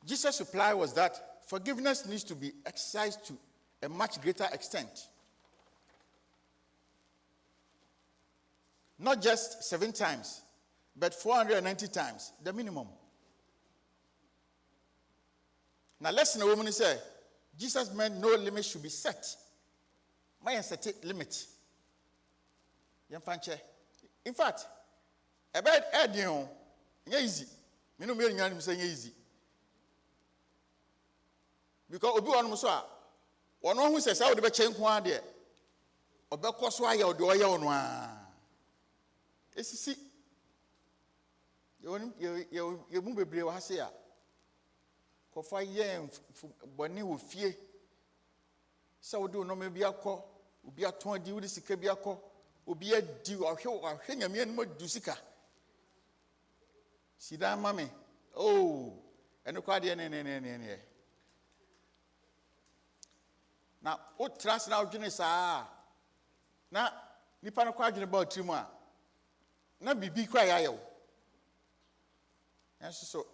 Jesus' reply was that forgiveness needs to be exercised to a much greater extent. Not just 7 times, but 490 times, the minimum. Now, listen, a woman say, Jesus meant no limit should be set. My set limit. In fact, a bad idea, easy. Me no me nyam say easy. Because obi won so one who says how the be chen kwa de obekọ so aya ode oya ono a esisi ye mu bebre wa se a kofa ye boni wo fie se wo do no me bia kọ obi aton adi wo sika bia kọ obi adi ahwe nyame anum adu sika sida mame oh eno kwa de ne na o trans na odwene saa na nipa no kwa adwene ba otrimu a na bibi kwa ya yewo enso so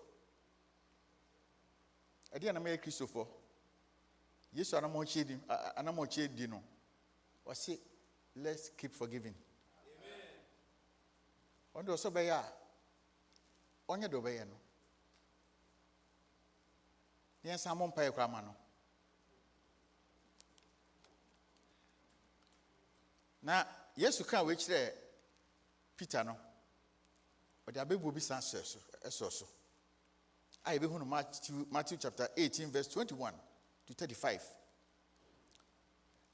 ade na me Christopher Yesu anamo chedi no o say let's keep forgiving. Amen. Ondo so be ya onye do be ye no yen samon pa e kwa ma no na Yesu kan we kire Peter no o de abebu bi san so I be hunu Matthew chapter 18 verse 21 to 35.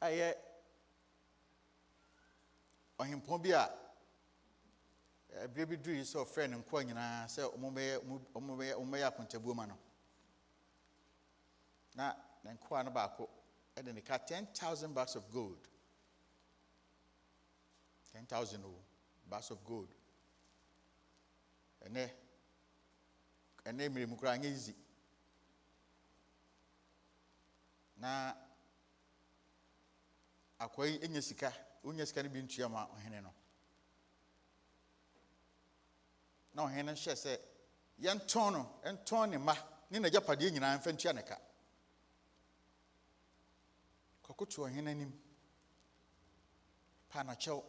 Aye ohimpon bi a brebi duru so friend nko nyina se ombe akontabuo ma no na nko an ba ko e de ne ka 10,000 bags of gold. 10,000 bags of gold. And then me mukra anya easy. Na akwai enye sika, unya sika ni bi ntua ma ohene no. Na ohene hye se Yantono, Antoni ma, Nina Japadina and Fentianica. Cocotua Hinanim Panacho,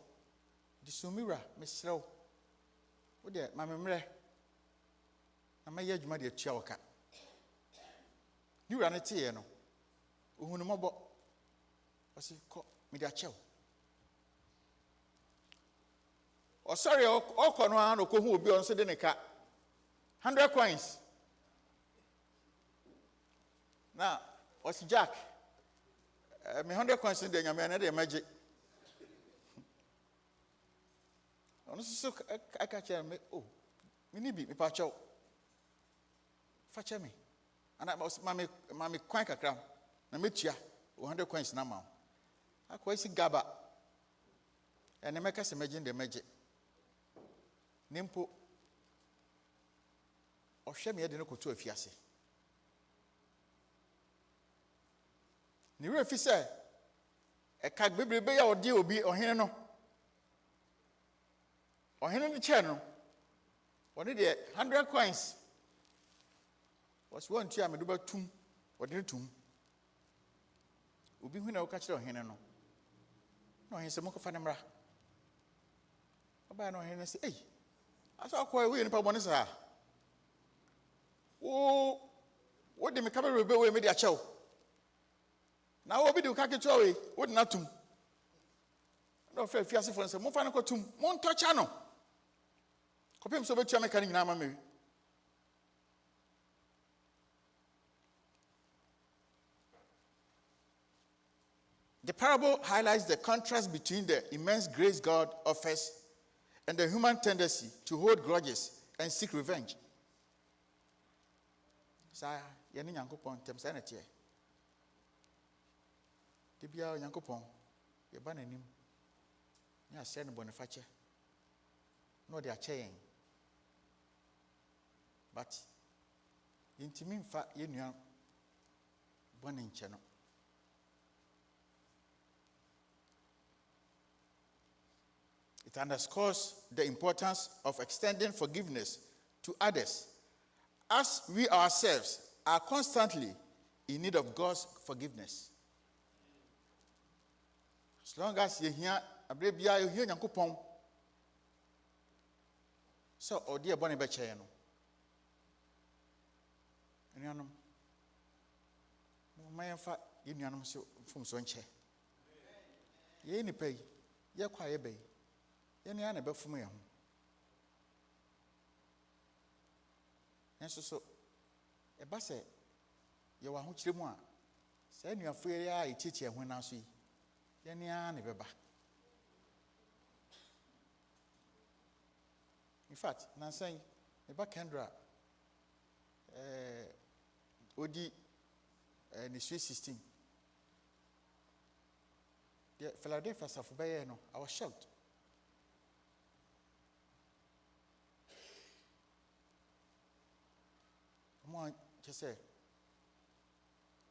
the Sumira, Miss Slow. Would there, Mamma Mre? I may yet my dear Chalka. You ran a tear, no? Uhunumobo was it called Midacho? Oh, sorry, all Conwan or who will be on Sedenica. 100 coins. Now, what's Jack? Me 100 coins in the Yaman magic. Honestly, I catch me. Oh, me need me patcho. Fetch me. And I was mammy quack a crown. Na meet ya 100 coins now. I quite see Gaba. And I make us imagine the magic. Nimpo. Or shame me, I didn't go to a fiasse. Near if he said, a cat baby or deal be or here no. Or here in the channel. What did it 100 coins? Was one time I do about tomb. What did tomb? Ubi when I catch it on here no. No, he's a mock of Fanamra. About no here and say, hey, I saw quite we in Pabonisa. Oh, what did me come rebel with me, dear chow? Now, what do you to away? What not to? No fair fiasco for some more final to Montachano. Copy him so much. I'm a canning now, mammy. The parable highlights the contrast between the immense grace God offers and the human tendency to hold grudges and seek revenge. Sire, Yanni Yankopon, Temsanity. Tibia Yankopon, your banning. Ya send Boniface. No, they are chain. But intimate fat union one in channel. It underscores the importance of extending forgiveness to others, as we ourselves are constantly in need of God's forgiveness. As long as you hear a baby, you hear Yankopon. So, oh dear Bonnie Bachayano. And you know, my fat union from Sonche. Ye any pay, ye quiet bay. Any other but for me. And so, a basse, you are much more. Send your free eye teacher when I see. Any other beba. In fact, now saying, about Kendra, Odi, and the Sweet 16. The Philadelphia Safubayano, I was shocked. Moi, just say,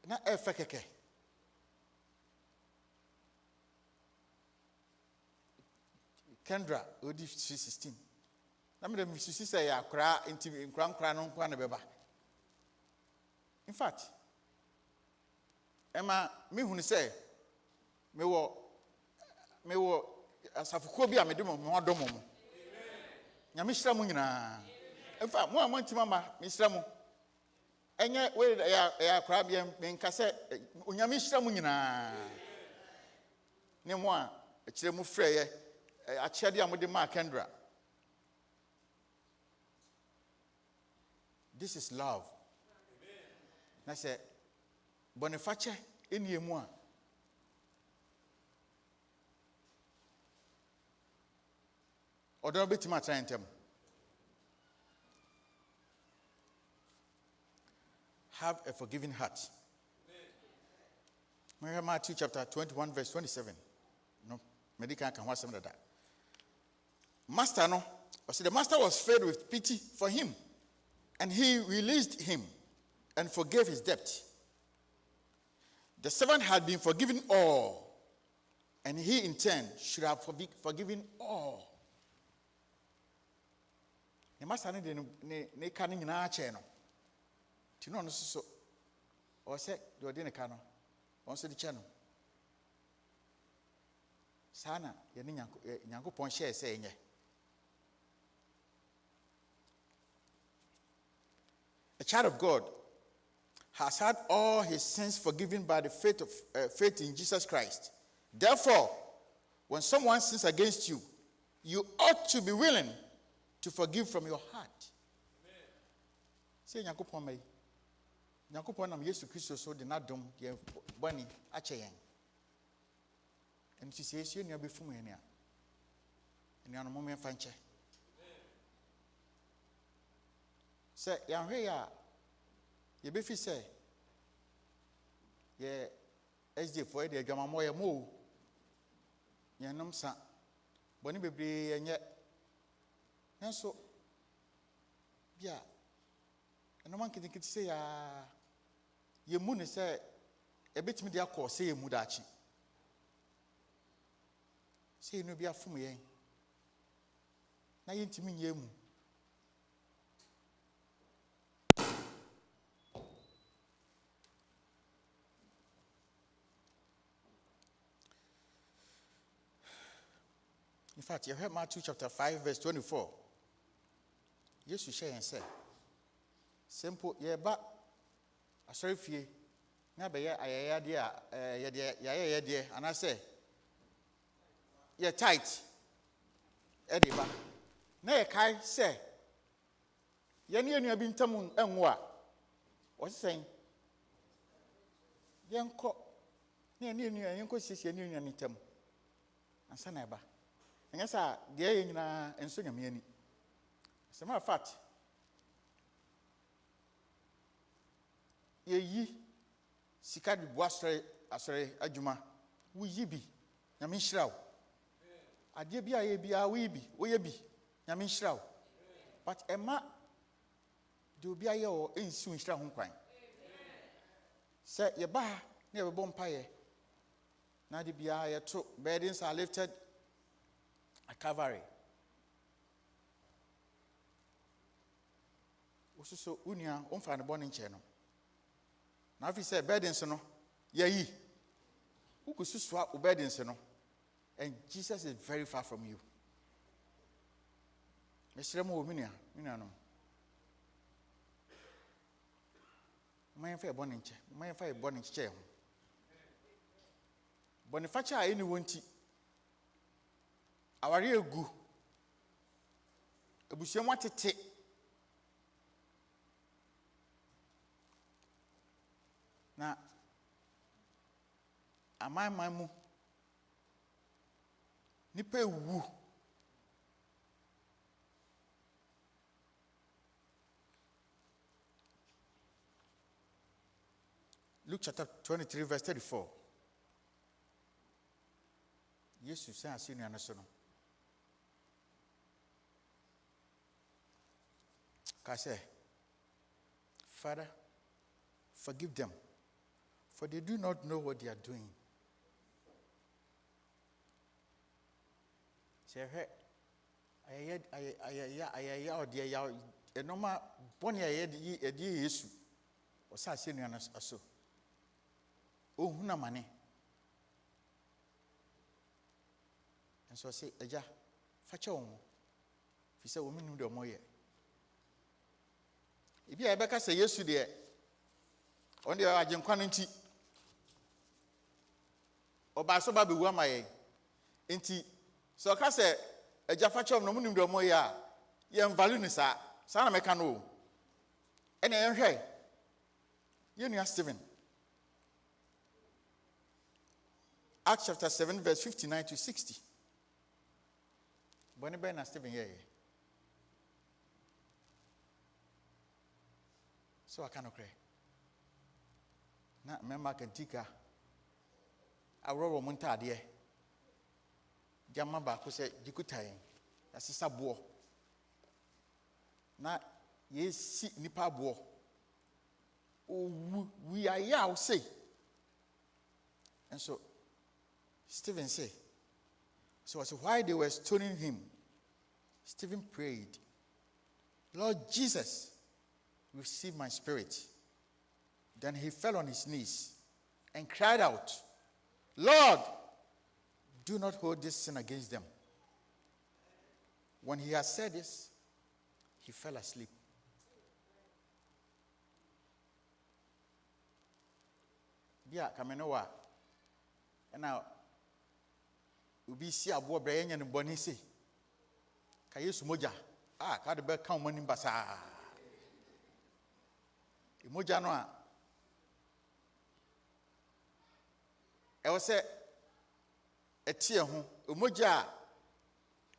not a fake. Kendra, Odi 16. I'm the Mississippi say, I cry into Crown on Quanabeba. In fact, Emma, me who say, me wo as a phobia, me do more domo. Yamishra Munina. In fact, more money, Mamma, Miss Ramu. And yet, where they are crabbing, being cassette, Unyamishra Munina. No more, a chemu frey, a chadiam with the Mark Kendra. This is love. I said, Boniface in ye moi. Or don't be too much time. Have a forgiving heart. Matthew chapter 21, verse 27. No, medical can watch some of that. Master, no. I said the master was filled with pity for him, and he released him and forgave his debt. The servant had been forgiven all, and he in turn should have forgiven all. ne masa ne de ne ka ne nyinaa kyɛ no ti no no so o sɛ de ɔde ne ka no on so de kyɛ no sana ye ne Nyankopɔn hyɛ sɛ enye. A child of God has had all his sins forgiven by the faith in Jesus Christ. Therefore, when someone sins against you, you ought to be willing to forgive from your heart. Say Nyankopɔn mai. Nyankopɔn nam Yesu Kristo so de nadom ye bani akyɛ yɛn. Enti sɛ Yesu nua bɛfum yɛn a. Nua no mo me fa nkyɛ. Sɛ yɛahwɛ ya yɛbɛfi sɛ yɛ SJ for de adwamammɔ yɛ mo yɛnom sa bɔne bebree yɛnyɛ nanso bia ɛnoma nketenkete sɛ yɛmu ne sɛ yɛbɛtumi de akɔ sɛ yɛmu daakye sɛ yɛno bi afom yɛn na yɛntumi nyɛ mu. In fact, you heard Matthew chapter 5, verse 24. Yes, you share and say, simple, yeah, but I sorry for you. Never, yeah, and I say, yeah, tight. Eddie, but nay, Kai say, Yanni, have been tamun and what? What's saying? Young cock, near you could see your union in term. And Sanaba. And yes, the aim and so many. As a matter of fact, ye Sikadi Boistre, sorry, Ajuma, we ye be, Yamin Shroud. A dear be a we be, Yamin Shroud. But Emma do be a yo in soon Shroud home crime. Say, ye bah, never bompire. Now the be a two burdens are lifted. A Calvary. So unia find the born in channel. Now if you say burdens no, ye who could swap burdens no, and Jesus is very far from you. Mr. Minia, no. My fair born in chair, my fair born in chair. Bonifacia anyone tea. Our real good. A bush want to take. Now, am I my moo? Nipe woo. Luke chapter 23, verse 34. Yes, you say, I see you on the son. I say, Father, forgive them, for they do not know what they are doing. Say, I normal bonny a dear issue, or Sassinian so. Oh, Huna money. And so I say, Aja, fetch home. If you say, woman, no more yet. If you ever say yes to the on the Argent quantity or by so baby, one my inti. So I say, a jaffacho of no moon do moya, young Valunisa, Sana Mecano. And I am here. You know, Stephen. Acts chapter 7, verse 59 to 60. Bonnie Ben and Stephen here. So I cannot cry. Na memma kantika. Aurora monta de. Jamma ba ko se jikutai. Asisa bo. Na ye si nipa bo. O we are here say. And so Stephen said, so while they were stoning him, Stephen prayed Lord Jesus, receive my spirit. Then he fell on his knees and cried out, Lord, do not hold this sin against them. When he had said this, he fell asleep. Bia kamenowa na ubi si abo bre nya ne boni se ka yesu moja ka de be kan mani basa e moja no a e wo se etie ho e moja a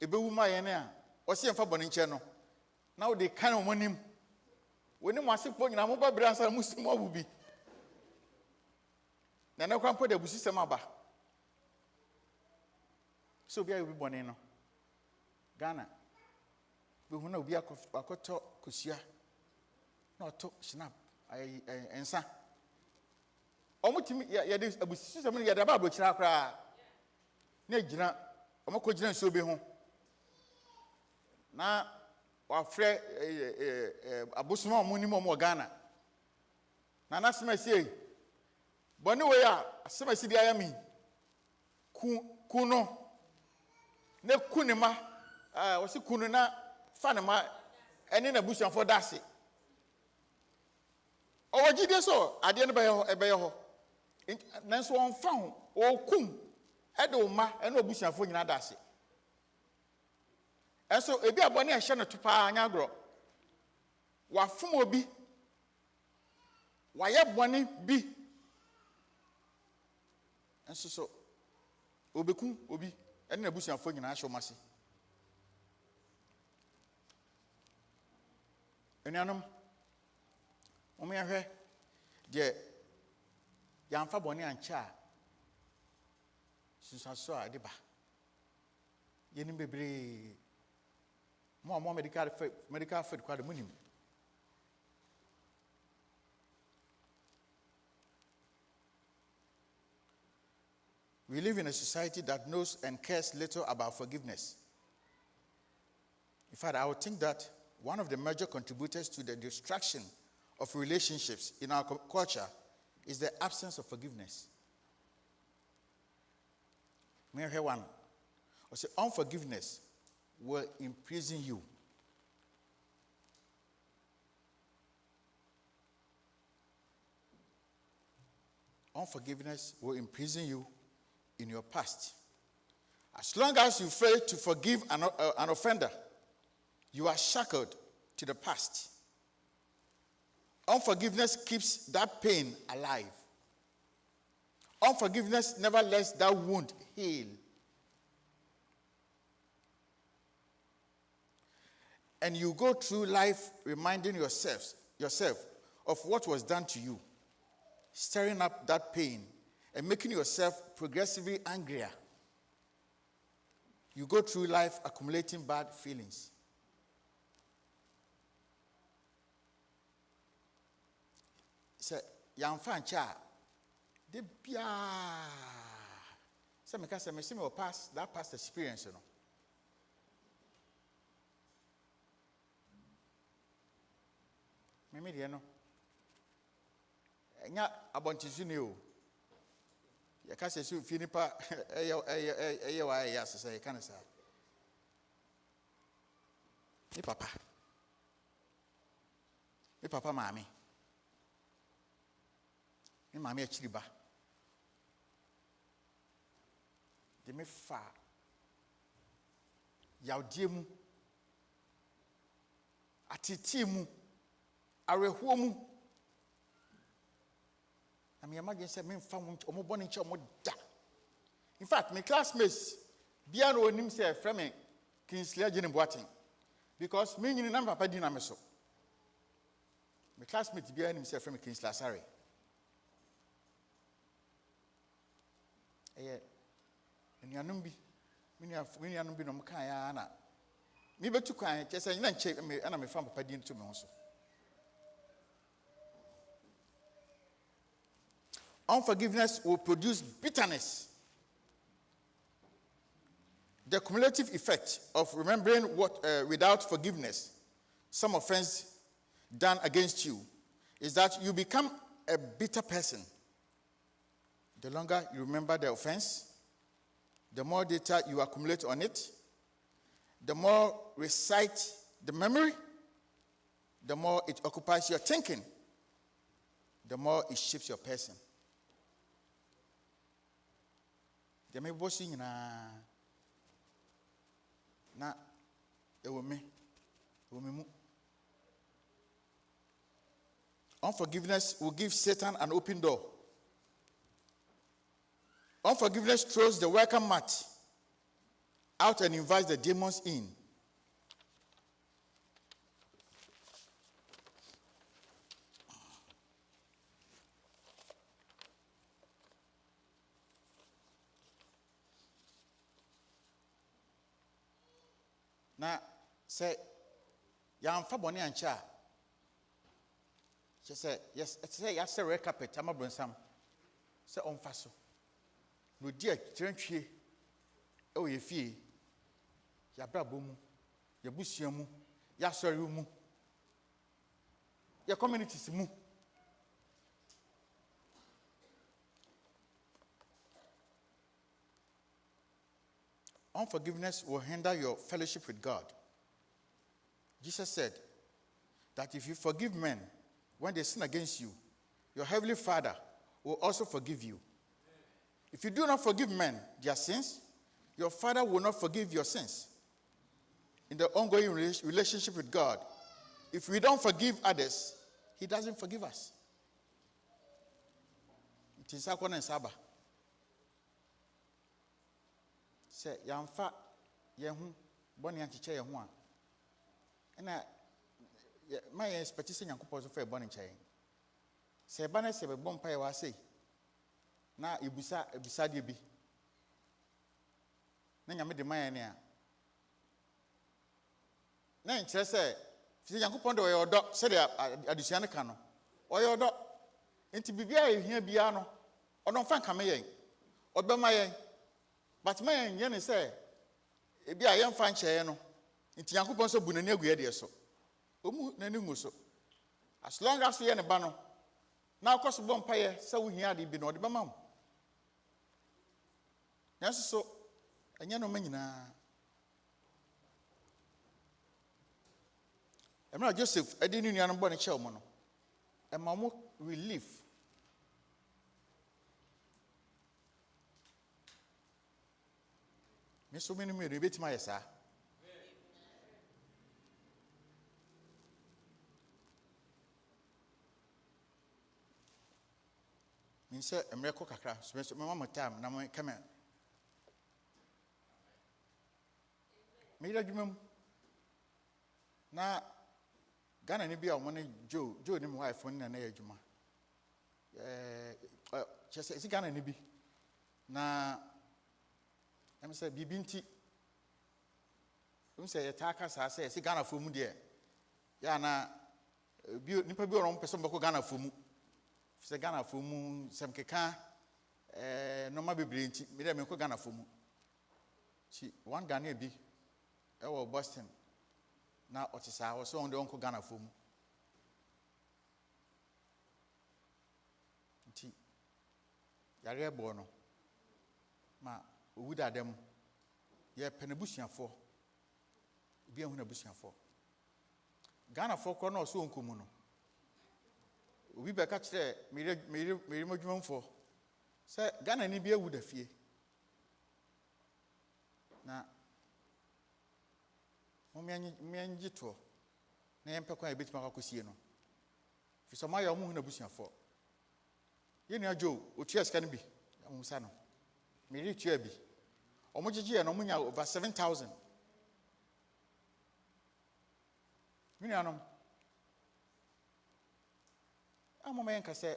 e be wu ma ye ne a wo se mfa boni nche no na wo de kan monim woni mo asefo nyina mo ba bre ansa musimo abubi na na kwampo de busi sem aba so bia obi bone no Ghana we hu na obi akoto kosia na oto snap ensa omutimi ya de abusi sem ya de ba bro kira kra na gina omako gina nso be ho na wa frɛ abosoma omuni mo Ghana na nasema sei bɔne we a asɛm si bia ya mi ku no ne ku ne ma wo se ku no na fa ne ma ene na busuafo dase o wagide so ade ne be ho nanso on fa ho o kum e de o ma ene obusuafo nyina dase eso ebi abɔne a hye no topa anya agro wa fom obi wa ye bɔne bi enso so obeku obi ene na busuafo nyina ahye omase enuanom omo yahwe de yamfa bɔne ancha a sunsaso a de ba yenim bebre mo medical field kwade munim we live in a society that knows and cares little about forgiveness. In fact, I would think that one of the major contributors to the destruction of relationships in our culture is the absence of forgiveness. May I hear one? I say, unforgiveness will imprison you. Unforgiveness will imprison you in your past. As long as you fail to forgive an offender, you are shackled to the past. Unforgiveness keeps that pain alive. Unforgiveness never lets that wound heal. And you go through life reminding yourself of what was done to you, stirring up that pain and making yourself progressively angrier. You go through life accumulating bad feelings. Say, young fan cha, de bia. Say, because I see me past that past experience, you know. Maybe you know. Nya abontizuni o. Ya ka se fi nipa wa ya se kan sa. Ni papa maami. Ni maami akiri ba. De me fa yaudie mu. Atiti mu. Arehuo mu. I mean, imagine say me found omo born in omo da. In fact, my classmates bia no nim say friend me Kingsley Agyenim-Boateng because me nyini na papa di na me so. My classmates bia nim say friend me Kingsley Asare. Enuanum bi me nuanum bi no mkan ya na me betu kwan ke say nyina nche me ana me fam papa di nto me ho so. Unforgiveness will produce bitterness. The cumulative effect of remembering what without forgiveness some offense done against you is that you become a bitter person. The longer you remember the offense, the more data you accumulate on it, the more recite the memory, the more it occupies your thinking, the more it shapes your person. The me bossy na me mu. Unforgiveness will give Satan an open door. Unforgiveness throws the welcome mat out and invites the demons in. Now, say, "Yam fa boni ancha." She said, "Yes, say yes, red carpet. I'm a brunsam." Say on faso. No dear, trenchie. Oh, ye fee. Ya brabomu. Ya busiamu. Ya soriumu. Ya communities mu. Unforgiveness will hinder your fellowship with God. Jesus said that if you forgive men when they sin against you, your heavenly Father will also forgive you. If you do not forgive men their sins, your Father will not forgive your sins. In the ongoing relationship with God, if we don't forgive others, He doesn't forgive us. It is Akon and Sabbath. Say, Yamfa, Yahu, Bonnie and Chicha Yahuan. And my expectation and compose of a bonnie chain. Say, Banner say, a bonfire was say. Now, you beside you be. Then you made the man near. Then, say, Yanko Pondo or dog, said a Luciana Cano, or your dog. And to be here, Biano, or don't find Camaye, or Bamaye. But my young say, if you are young fan chayano, into Yanko Ponso Bunania Guedia. As long as we are in a banner, now cost a bonfire, so we had it been or the bamam. Yes, so, and you know, I'm not Joseph, I didn't know born a chairman. And Mamma relief. Miss so many rebate my sir. Say a miracle cacra, so my mamma time, now my come in. Made a jumum. Now, Ghana ni be a money Joe and my wife when an age juma. Just as Ghana ni be. Now, I'm say Bibinti. You say attackers, I say, Ghana for Mudia. Yana, Nipa be on person Boko Ghana for mu. Say Ghana for mu, some keka, no mabe brilliant, Madame Ghana for mu. She one Ghana be, oh, Boston. Now, what is our so on the Uncle Ghana for mu? Yare Bono. Ma, would them, ye penebusian for. Be a Hunabusian for. Ghana for corner so uncumuno. We be catch there, Miriam for. Say, Ghana ni be a wood a fee. Now, Mianjito, name Pekwa a bit Maracusino. If some my own Hunabusian for. You know, Joe, which yes can be, Musano. Miri Chebi. Omoji and Omunia over 7,000. Minianum. I'm a man can say,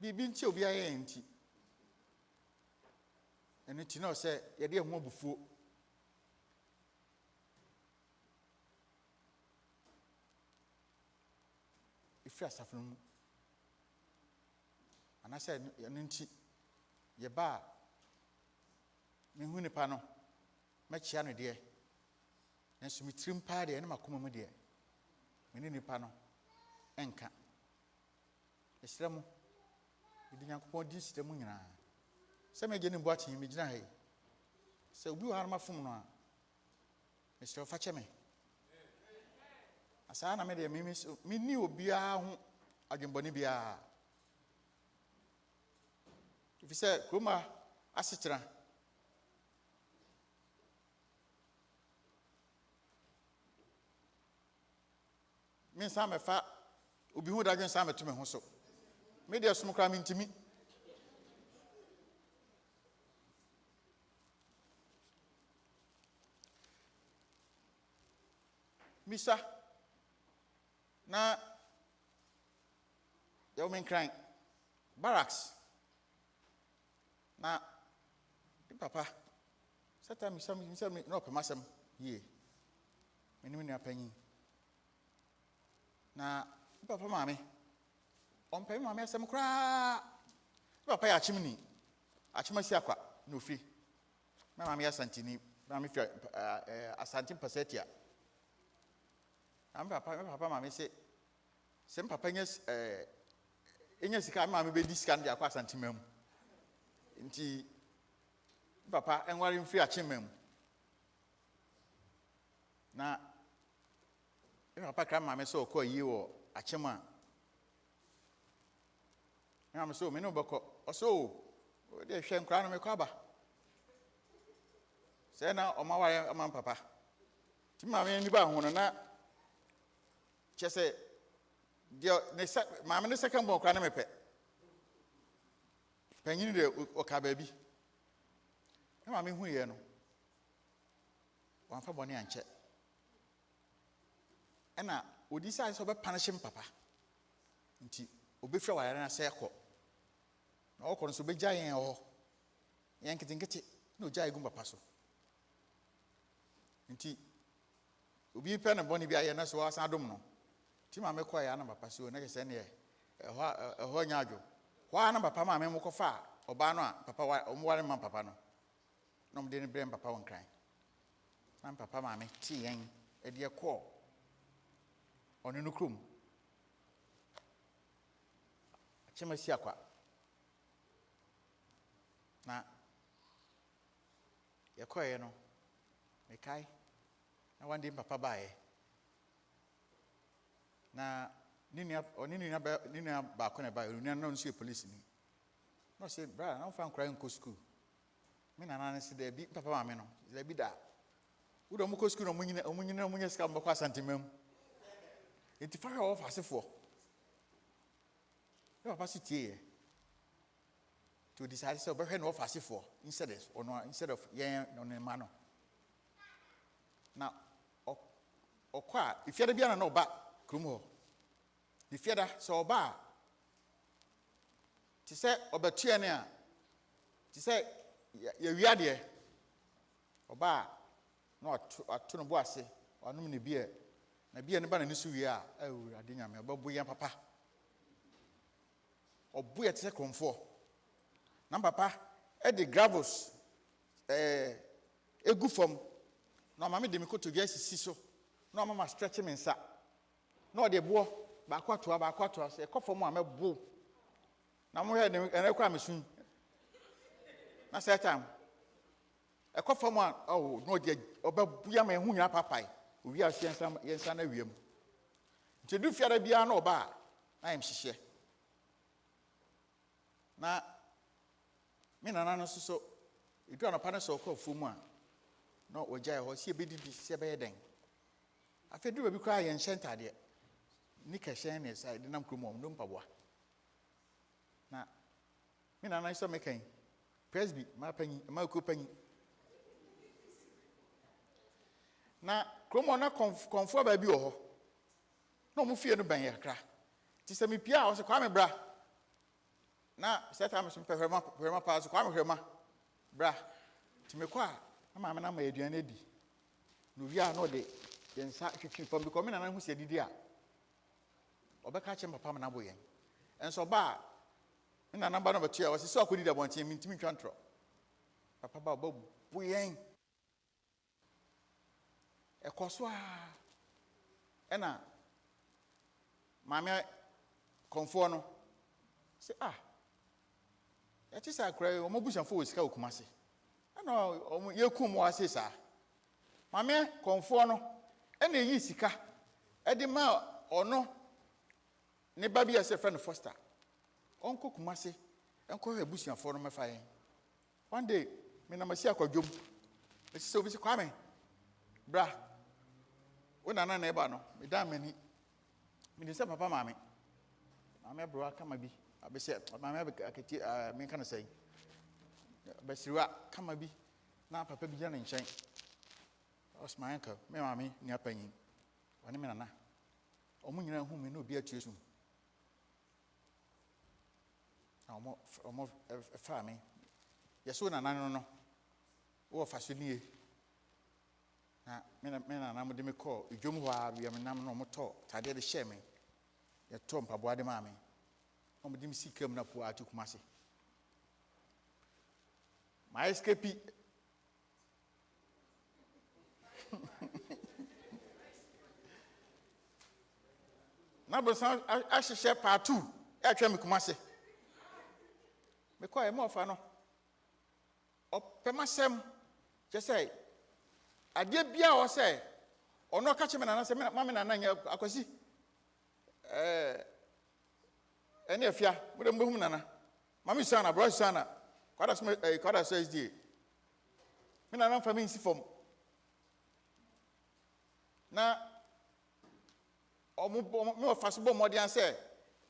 be been chill be a ain't. And it know say, ye dear more before. If you are suffering, and I said, ye bar. Me huni pano, me chiano dear, and so me trim party and my come dear. mene nipa no enka esremo idi Nyankopɔn di sistemu nyina sɛ me Agyenim-Boateng me gyina ha yi sɛ obi wa ma fom no a Mr. fa kyeme asa na me de me ni obi a ho adwembɔne bia if say kroma asetena me sa me fa obi hu dadwen sa me to me ho so me de som kra me ntimi misa na yo men crying barracks na papa sata misa me no pemasem ye meni me apanyi na papa maame on pay maame asem kra papa ya chimni achimasi akwa no free maame ya santini maame fi asantin pasetia am papa maame se sem papa nyes enya sika maame be discount dia akwa santimam nti papa enware mfiri achimam na papa kra maame so okọ yi wo achima maame so me no bọkọ oso o de hwe nkra no me kọ aba se na o ma ware ama papa ti maame ni ba ho no na chese de ne maame ne second born kra na mepe panyin de o ka ba bi na maame hu ye no wan fa bone anche ena odi sai so be punish papa nti obefra ware na se ekọ na okọ so be gyayen ho yen kitinkiti na ogya egu papa so nti obi pe na bone bi aye na so asan dom no ti ma me kwa ya na papa so na kese ne ho nya adwo kwa na papa ma me mo kofa oba no a papa o mo ware ma papa no no mo de ne brem papa won kran na papa ma me ti yen e de ekọ onu no krum achimasi akwa na yekoye no me kai na one day papa bae na nini ba ko na bae nini na nso police ni no say brother na fa nkra nko school me na na se da bi papa ma me no da bi da wo do mo ko school no munyina ska mbakwa santimam enti fa ho fasefo e papa si tie to decide so be hwe no fasefo instead of yen no ne ma no na okwa ifiada bia na oba krum ho ifiada so oba ti se obatue ne a ti se ya wiade oba na atu no bo ase onum ne bia na bia ne ba na nisu wie a awurade nyame obabu yan papa obu ya ti se kromfo na papa e de gravels egu fom na mama de me koto gya sisi so na mama stretch me nsa na o de bo ba kwatoa se ekofo mu amebo na mo he ne ekwa mesun na set time ekofo mu no de obabu ya me hu nyina papai owi a yensa na wiem nti du fiara bia na oba na yem hihye na me nana no so edu anapa na so ko fumu a no ogya ho sie bedidi sie be den afedu ba bi kwa yen hyentade ni ka hyen ne side nam kromom no mpaboa na me nana so mekan presby ma panyi ma ko panyi na kromom na konfo ba bi ho no mo fie no ban yakra ti se me pia o se kwa me bra na seta me so pehwema pa so kwa me hwema bra ti me kwa na ma me na ma aduane di no wi a no de yensa twitwi fam bi ko me na hu se didi a obeka che papa me na boyen enso ba me na namba no betua o se so akodi da bonte mi ntimi twantro papa ba boyen ekoso a ena Mammy conforno. Say, that is a cry, or Mobush and Fools Kumasi. I know you come was his, sir. Mammy conforno, any yisika, Edima or no, ne baby as a friend of Foster. Uncle Kumasi, Uncle Bush and Forum of fire. One day, Minamasia Jum, it's so busy coming. Bra, when I'm a neighbor, no, Madame Mini, Minister Papa Mammy. I'm a bro, come be. I be said, my me can say. Bessira, come be. Now, Papa be young chain. That's my uncle, me mammy, near penny. One minute now. Omuna whom we know be a choosing. Almost a farming. Yes, one and I don't know. Or fascinating. Now, men and I'm with me call. You jump while we are no more talk. Tidy the shaming. Your tom pabwadi mammy. I'm with him see come up where I took Massy. My escapee. Number son, I should share part 2. Actually, Kumasi. Because I'm more fun. Or Pemasem, just say, I did be or say, or no catch him and I say, Mamma and I could see. Any of ya, with a woman, Mammy Sana, Bros Sana, quite as says, dear. Men are not for me, from now. Or more fashionable more than say,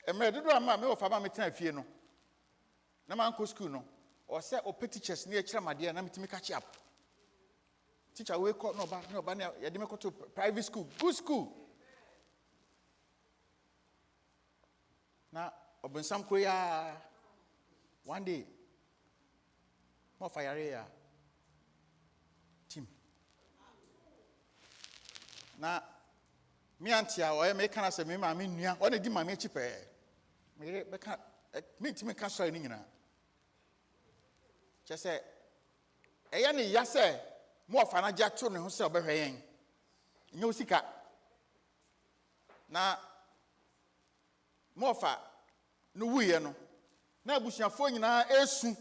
a murder mamma of Family Fiano. No man could school no, or say, or petty chest near Chamadia, and I'm to catch up. Teacher, we call no banner, Yadimico to private school, good school. Now, open some queer one day, more fire team. Now, me auntie, or I make kind of say, me, mammy, what did my match pay? Me to make us in. Just say, any yes, more fana jack children who sell berrying. No sika. Now, more fat, no we no. Now, bush your phone in our soon.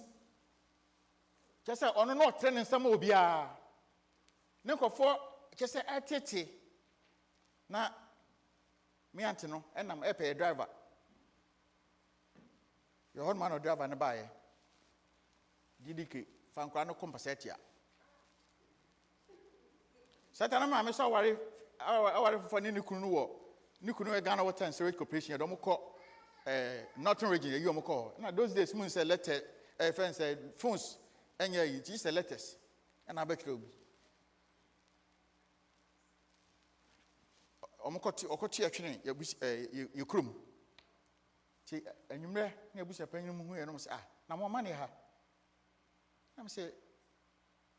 Just say, on not training some will be a. No, for just say, I take. Now, me Antino, and I'm a pay driver. Your own man or driver and a buyer. DDK, Fanquano Compasatia. Satana, I saw worry for Nikunu. Nikunu Ghana Water and Surrey Corporation, I don't call Northern region, you call. Now, those days, Moon said letter, a friend said, phones, and yeah, you just letters. And I bet you. Okoti actually you crum. See, and you may never paying who and say, now more money ha. I'm say,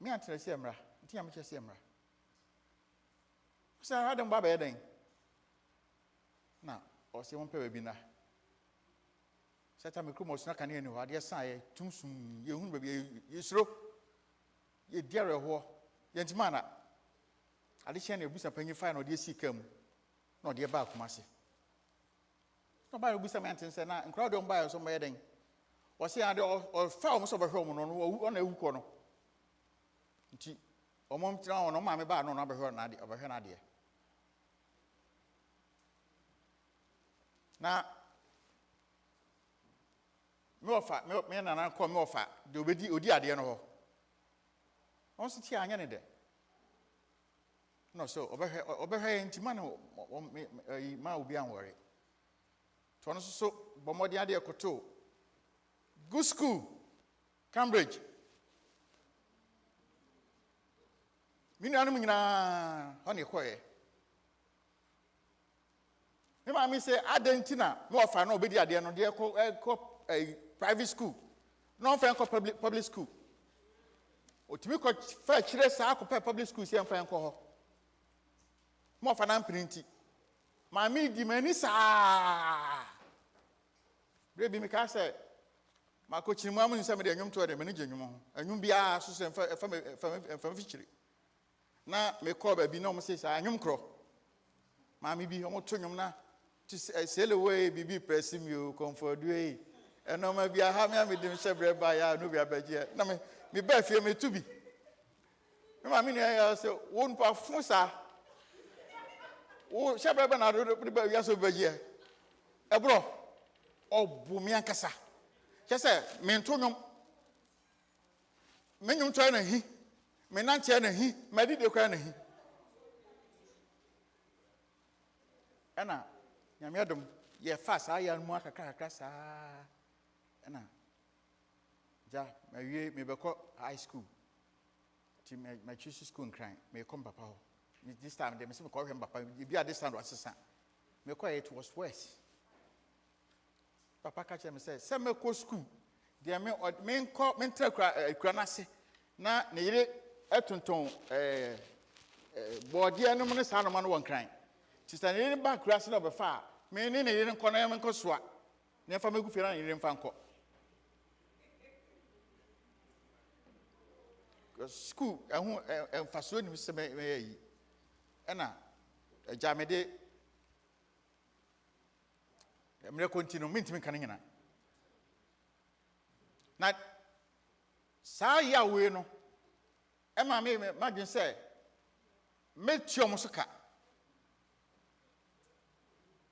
me and Semra, Tiamacha Semra. So I had them Baba Edding. Now, or say one pay bina. Satame Crum was not an anywhere, dear sire, too soon, you won't be you slow. You dear a war, Yentimana. I did share a boost upon your final dear come. No, dear Back Massy. Nobody will be some mountains and crowd on by some wedding. Was he or farms of a home on a corner? Or mom down on my bar, no number her idea. Now, more fat, milk men and I call more fat. Do we do the idea no? Once it's here, any day. No, so over here in Timano, ma will be unworried. Twan so, Bomodia de Coto. Good school, Cambridge. Mina, honey, quiet. I say, Argentina, more for nobody at the end of the a private school, non Franco public school. Or to be called fetch public school, see, and Franco. More for non printing. My midi menisa. Baby, me can say, my coaching mamma in some of the young to the manager, and you be asked from fishery. Now, me call baby no says, I am crow. Mammy be almost 20 now. to sail away, be pressing you, comfort way. And no, maybe I have me them several by our new baby. No, me best me to be. I mean, I say, won't perform, sir. Oh, Shabba, I don't put about yes over here. A bro, oh, Bumiankasa. Just say, Mentonum. Menum China, he, Menantiana, he, Medido Crana, he. Anna, Yamadum, ye fast, I am more crassa. Anna, Ja, me call high school. To my choose school and crying, may come papa. This time they must call him papa. You be at this time was son. Me call it was worse. Papa catch him and say, send me go school. Dear me or men call mental cranasi. Na near Etonton, board, dear no man is on one crying. She's an in back grassing over far. Meaning a little corner and coswa. Never make you feel in Fanco. School, and for soon, Mr. May. Anna, a jamade. I'm not continuing minting coming in. Not Saya we no. Emma me imagine say, met your musaka.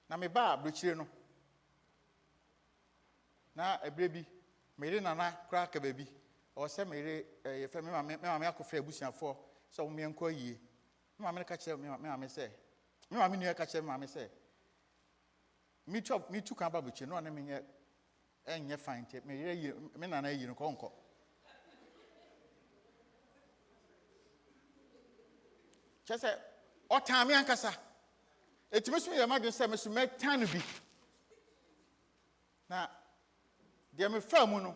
Na me ba bruchire no. Na a baby, me nana crack a baby. Or say me if me akofre abusiafo so me enko yie. Me ma catch me say. Me ma me catch me say. Me too kan ba bruchire no na me nye enye fine te me nana yi no konko. Just say, or time yankasa. It must be a magazine service to make time to be. Now, dear me firm,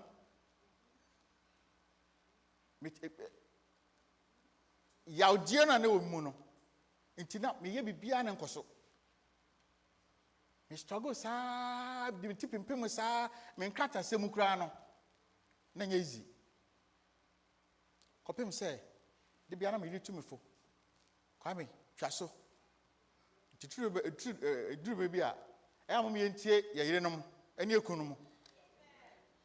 Yaudiana no mono. Intina me be bian and coso. Me struggle, sir, the tip in Pimosa, Mencata Semucrano. Nang easy. Copim say, the piano me to me for. Kwame, Chasso. Drew baby. I am me and tea, Yarenum, and your kunum.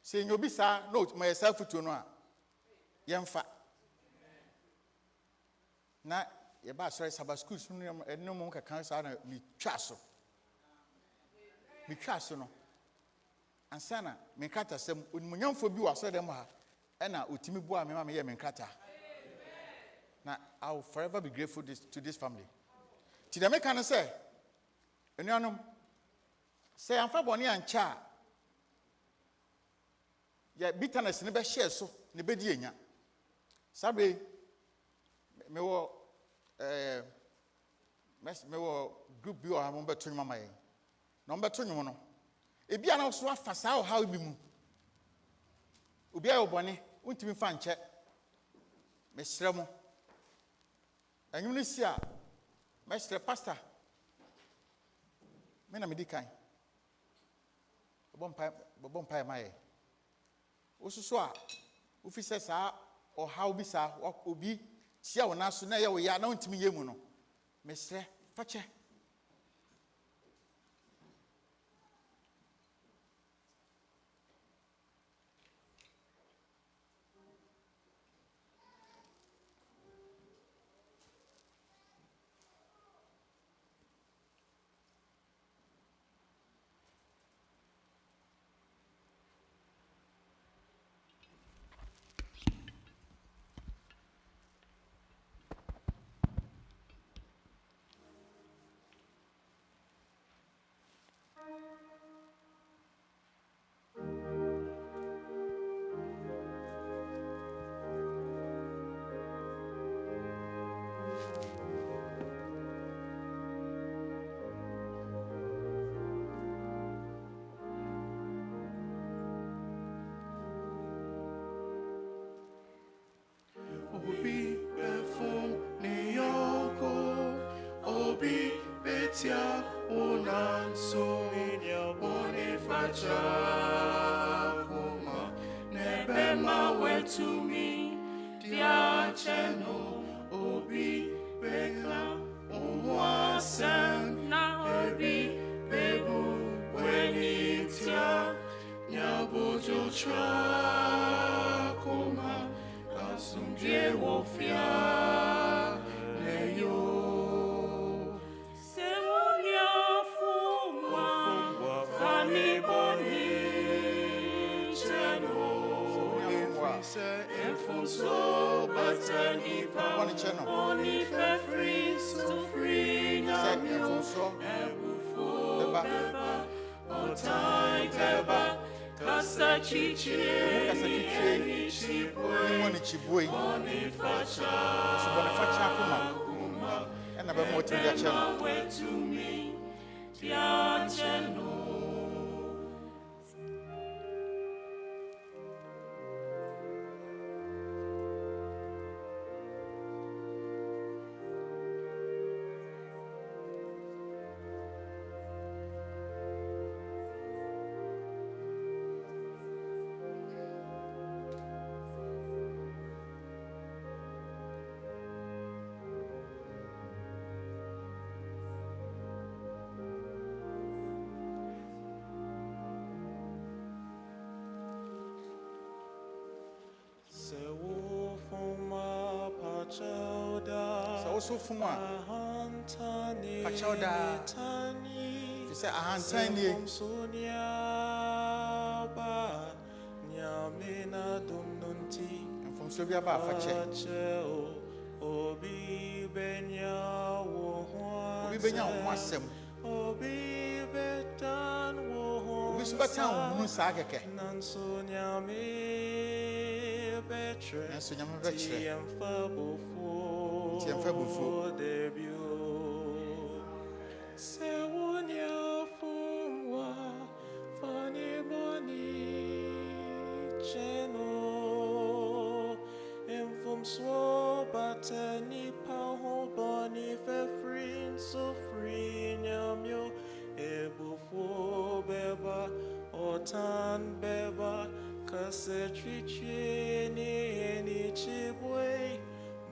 Saying you'll be sir, note myself to know. Young fat. Now, your bass rice about school and no monk accounts are me Chasso. Me Chasso no. And Sana, Mencata, some young for you, I said them, and I would Timmy Boa, my mamma, Mencata. Now, I will forever be grateful to this family. Did I make an say? And you know, say I'm for Bonnie and Cha. Yet bitterness never shares so, never did. Sabe, me wo group you are number 2 mama. Number 2 you know. E bia na so afasa how bi mu. Obi ayo bone, untimi fa nche. Me sremo. And you see, Master Pastor, Mena Medicain. Bompire, my. Also, officers are or how be, sir, what will be, see our national, we are known to me, Yemuno. Mr. Fatcher.
Obi befun ni yoko, obi betia unanso inya bonifacha kuma nebema wetumi dia cheno obi beka unwasem na obi bebu trakoma asumdie wofia neyo sewonia fumwa fani boni cheno efunso batani pa oni fe free so free na efunso ebufo beba otai beba Kasa chichi ni chibwe Boni facha kuma Ena be mo ti ya cheno wetu mi ya cheno So fuma pachauda fi say ahantani ba nyamena dumnunti from so bia ba fache obi benya wo asem obi betan wo obi so betan wo sa keke nanso nyame betre Tiemfa bufo Sewonia fumwa fani boni cheno Enfum so batani paho boni fe free so free nyamyo ebufo beba otan beba kase chichi ni chibwe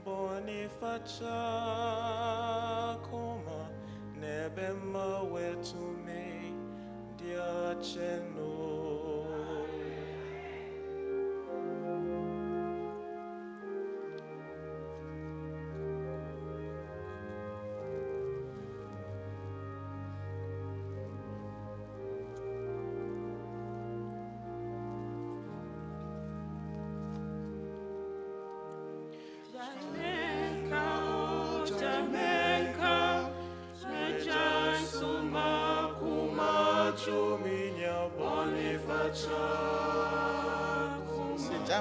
Boni facha koma nebema wetu me dia cheno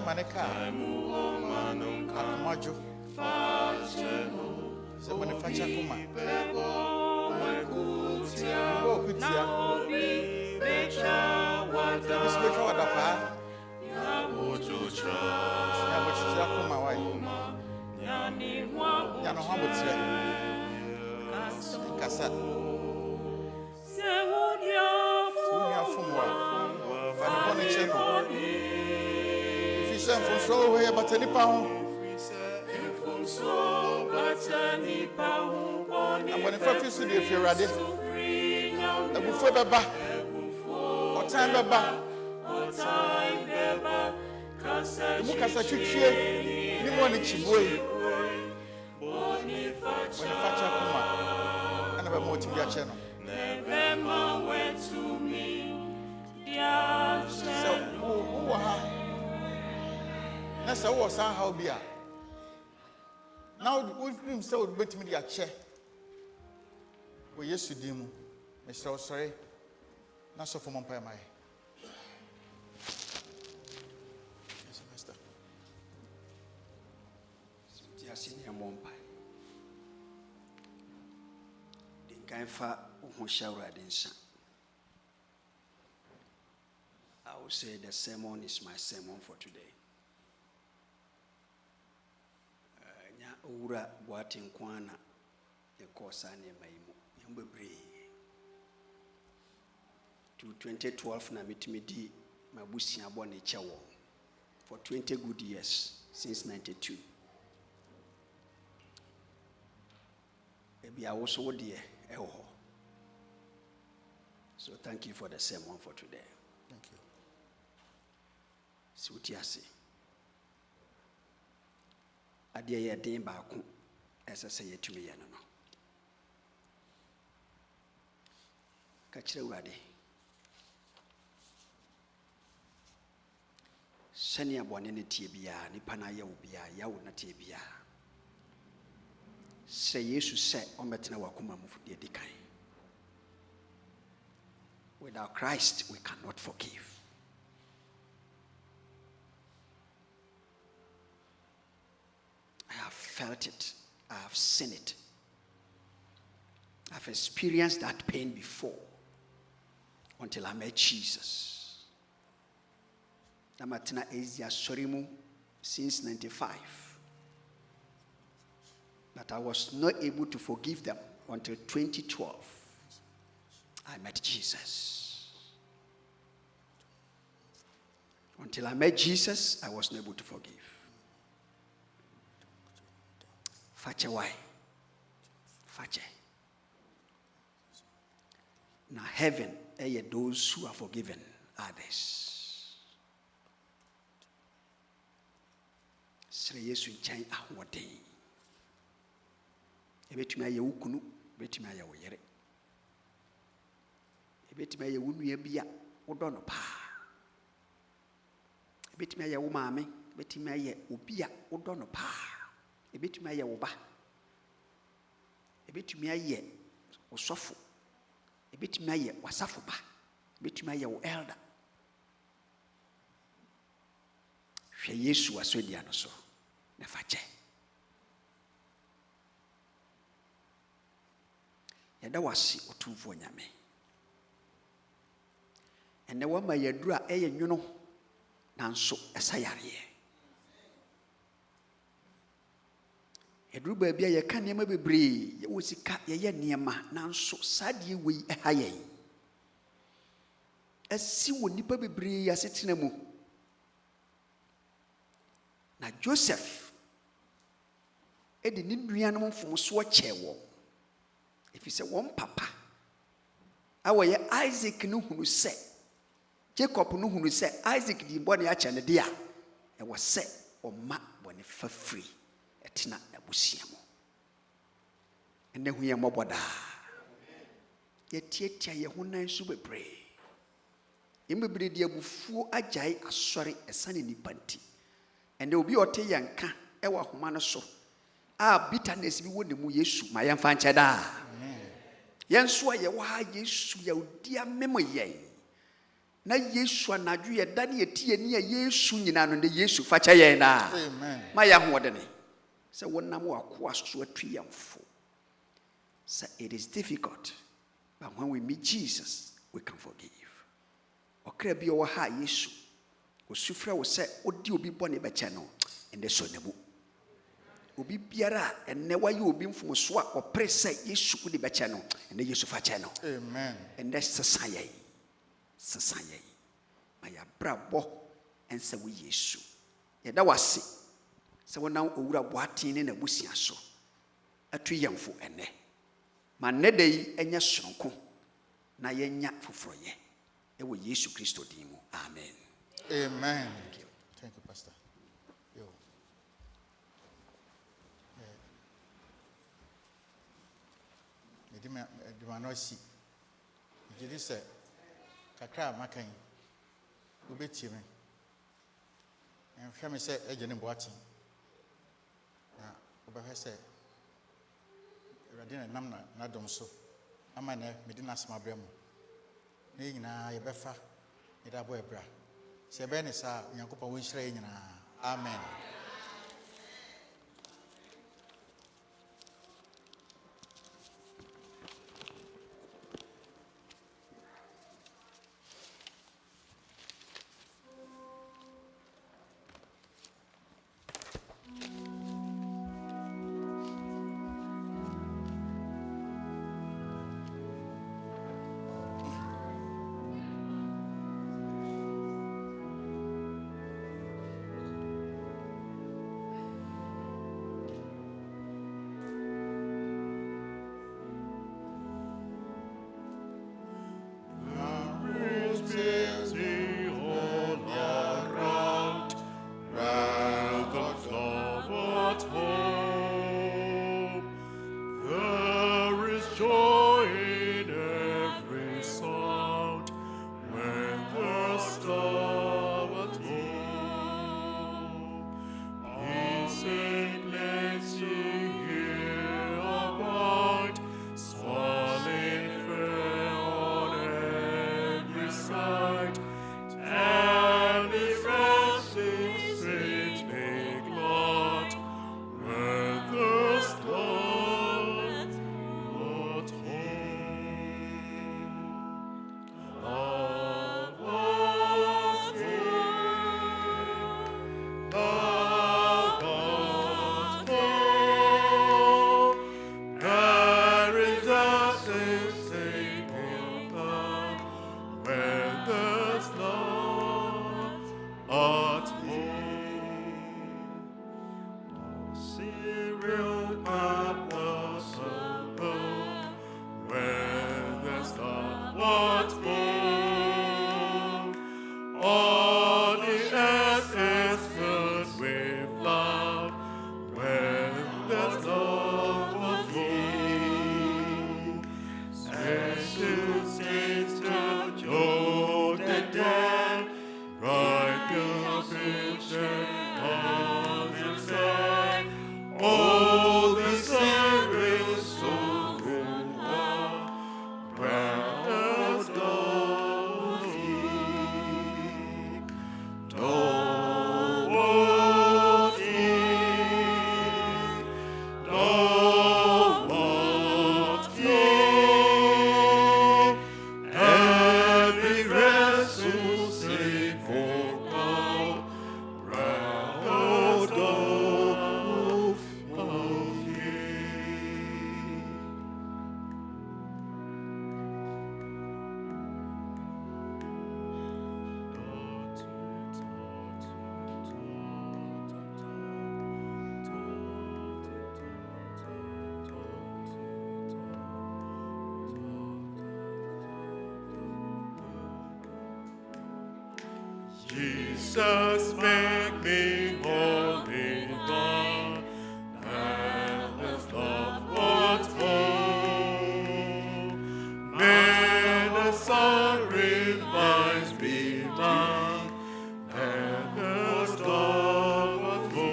Maneka Majo se manifacha kuma kutia becha wada pa ya bojotra kuma wai ya no habotia kasa se wonya fumwa fani boni cheno From so here, but any pound. From so, but any pound. I'm going to focus on if you're ready. And before the back, or time the back, or time the back, Mukasa Chichi, you want it, Chibwe. When the Facha Kuma, and I'm more to your channel. Never went to me, so, Nasa was how be. Now with him so bet me a chair. We yes to demo. Mr. Sorry. Not so for Montpellier. Yes, Master.
Dear Senior Montpellier. The Gaifa Umushaura Dinsan. I will say the sermon is my sermon for today. Ura Boateng kwana ekosa ne maimu yambebre to 2012 na mitimidi mabusi abo ne chewo for 20 good years since 92 ebi awoso de eho. So thank you for the sermon for today.
Thank you.
Si uti ase. Adeɛ yɛ den baako ɛsɛ sɛ yɛtumi yɛ no no. Ka kyerɛ Awurade. Sɛnea bɔne ne tie biara, nipa na ayɛ wo biara, yawo na tie biara. Sɛ Yesu sɛ ɔmmɛtena w'akoma mu deɛ di kan. Without Christ, we cannot forgive. I have felt it. I have seen it. I've experienced that pain before until I met Jesus. Namatina Asia Sorimu since 95. But I was not able to forgive them until 2012. I met Jesus. Until I met Jesus, I was not able to forgive. Fache why? Fache. Now heaven, those who are forgiven others. Sre Yesu nkyɛn ahoɔden. Ebetumi ayɛ wo kunu, ebetumi ayɛ wo yere. Ebetumi ayɛ wo nua bi a wodɔ no paa. Ebetumi ayɛ wo maame, ebetumi ayɛ obi a wodɔ no paa. Ebetumi ayɛ wo ba. Ebetumi ayɛ osɔfo. Ebetumi ayɛ wasafo ba. Ebetumi ayɛ wo elder. Hwɛ Yesu asɔdia no so. Na fa kyɛ. Yɛda wase otumfo nyame. Ɛnɛ wama yɛduru a ɛyɛ nwono nanso ɛsa yareɛ. Yɛduru baabi a yɛka nneɛma bebree, yɛwɔ sika, yɛyɛ nneɛma nanso saa deɛ wei ɛha yɛn. Ɛsi wɔ nipa bebree asetena mu. Na Joseph ɛde ne nuanom mfomsoɔ kyɛɛ wɔn. Ɛfiri sɛ wɔn papa a wɔyɛ Isaac no hunu sɛ Jacob no hunu sɛ Isaac di bɔne akyɛ ne de a ɛwɔ sɛ ɔma bɔne fafiri ɛtena n'abusua mu. Ɛnɛ hu yɛn mmɔbɔ daa. Yɛtiatia yɛn ho nan so bebree. Yɛn bebree de abufuo agyae asɔre ɛsane nipa nti. Ɛnɛ obi ɔte yɛn ka ɛwɔ ahoma no so a bitterness bi wɔ ne mu Yesu ma yɛmfa nkyɛ daa. Yɛn so a yɛwɔ ha Yesu yɛwodi amem yɛn. Na Yesu anadwo yɛda ne yɛti yɛni a Yesu nyina no ne Yesu fa kyɛ yɛn daa. Amen. Ma yɛahoɔdene. Sɛ wonam w'akoa so atu yɛn fo. Sɛ it is difficult, but when we meet Jesus, we can forgive. Ɔkra bi ɔwɔ ha Yesu. Osufrɛ wo sɛ odi obi bɔne bɛkyɛ no, ɛnɛ so ne mu. Obi biara enne waye obi mfomso a opre sɛ Yesu kudi bɛkyɛ no enne Yesu fa kyɛ no. Amen. Enne sesa yɛn ma ya brabɔ ense wo Yesu yɛda wase sɛ wona owura boaten ne na busia so atu yɛmfo enne ma ne da yi enye sonko na yɛnya foforoyɛ ɛwɔ Yesu Kristo din mu. Amen.
Amen. Thank you, Pastor. Dimanosi. Did you say, Kakra Makan, who bet you? And Family said, Agyenim-Boateng. Now, over her said, Radina Namna, Nadom so. Amane, Medina Smabremo. Nina, Yebefa, Edabo Ebra. Sebenisa, Yankopa Winshray. Amen.
Jesus, make me holy, God, and His love what flow. May the sacrifice be done, and His love what flow.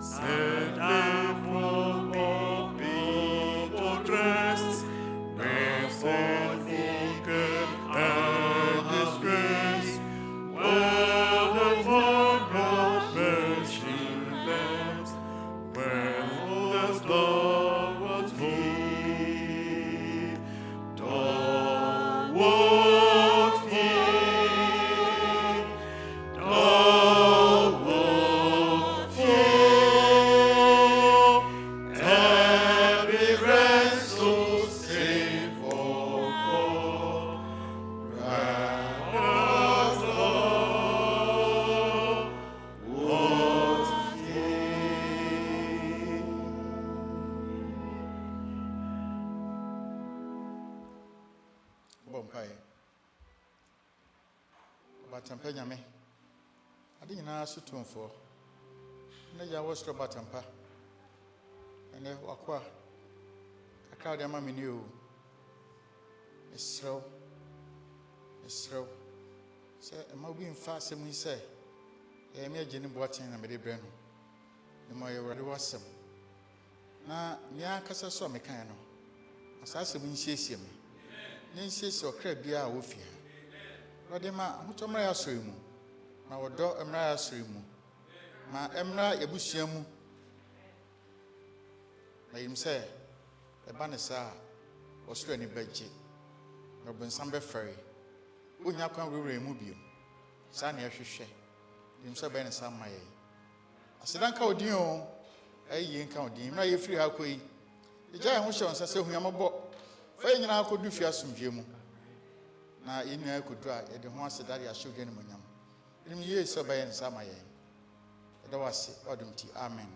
Set me from all people dressed, with sinful care and disgrace. Well, the Lord God bears you best, when His love was full. Thou wast He, thou wast full, every rest so safe for God. Righteous love was He.
Bompae. Batampa nyame. Ade nyina sutumfo. Na ya wostro batampa. Ene wakwa. Akra de ama meni o. Esrew. Se ema obi mfa asem yi se. Me Agyenim-Boateng na me de bre no. Ne mo ye wrade wasem. Na nya kasa so me kan no. Asasem nhiesie me. Ne nhiesie okra bia a wo fia. Wrade ma hotomra ya so mu. Na wodo emra ya so mu. Ma emra yebusua mu. Na yim se eba ne sa osuro ni bagye. No bensam be fere. Onya kwan wewere mu bio. Sa na ehwehwe. Yim se be ne sa maye. Asedan ka odin o. Ayi nka odin. Mra ye free ha koi. Ija ho hye onsa se huamabo. Fa nyina akodu fi asomdwe mu. Na yenu akodu a ye de ho asedade a hye odin mu nyam. Nim ye so be ne sa maye. Eda wase odum ti amen.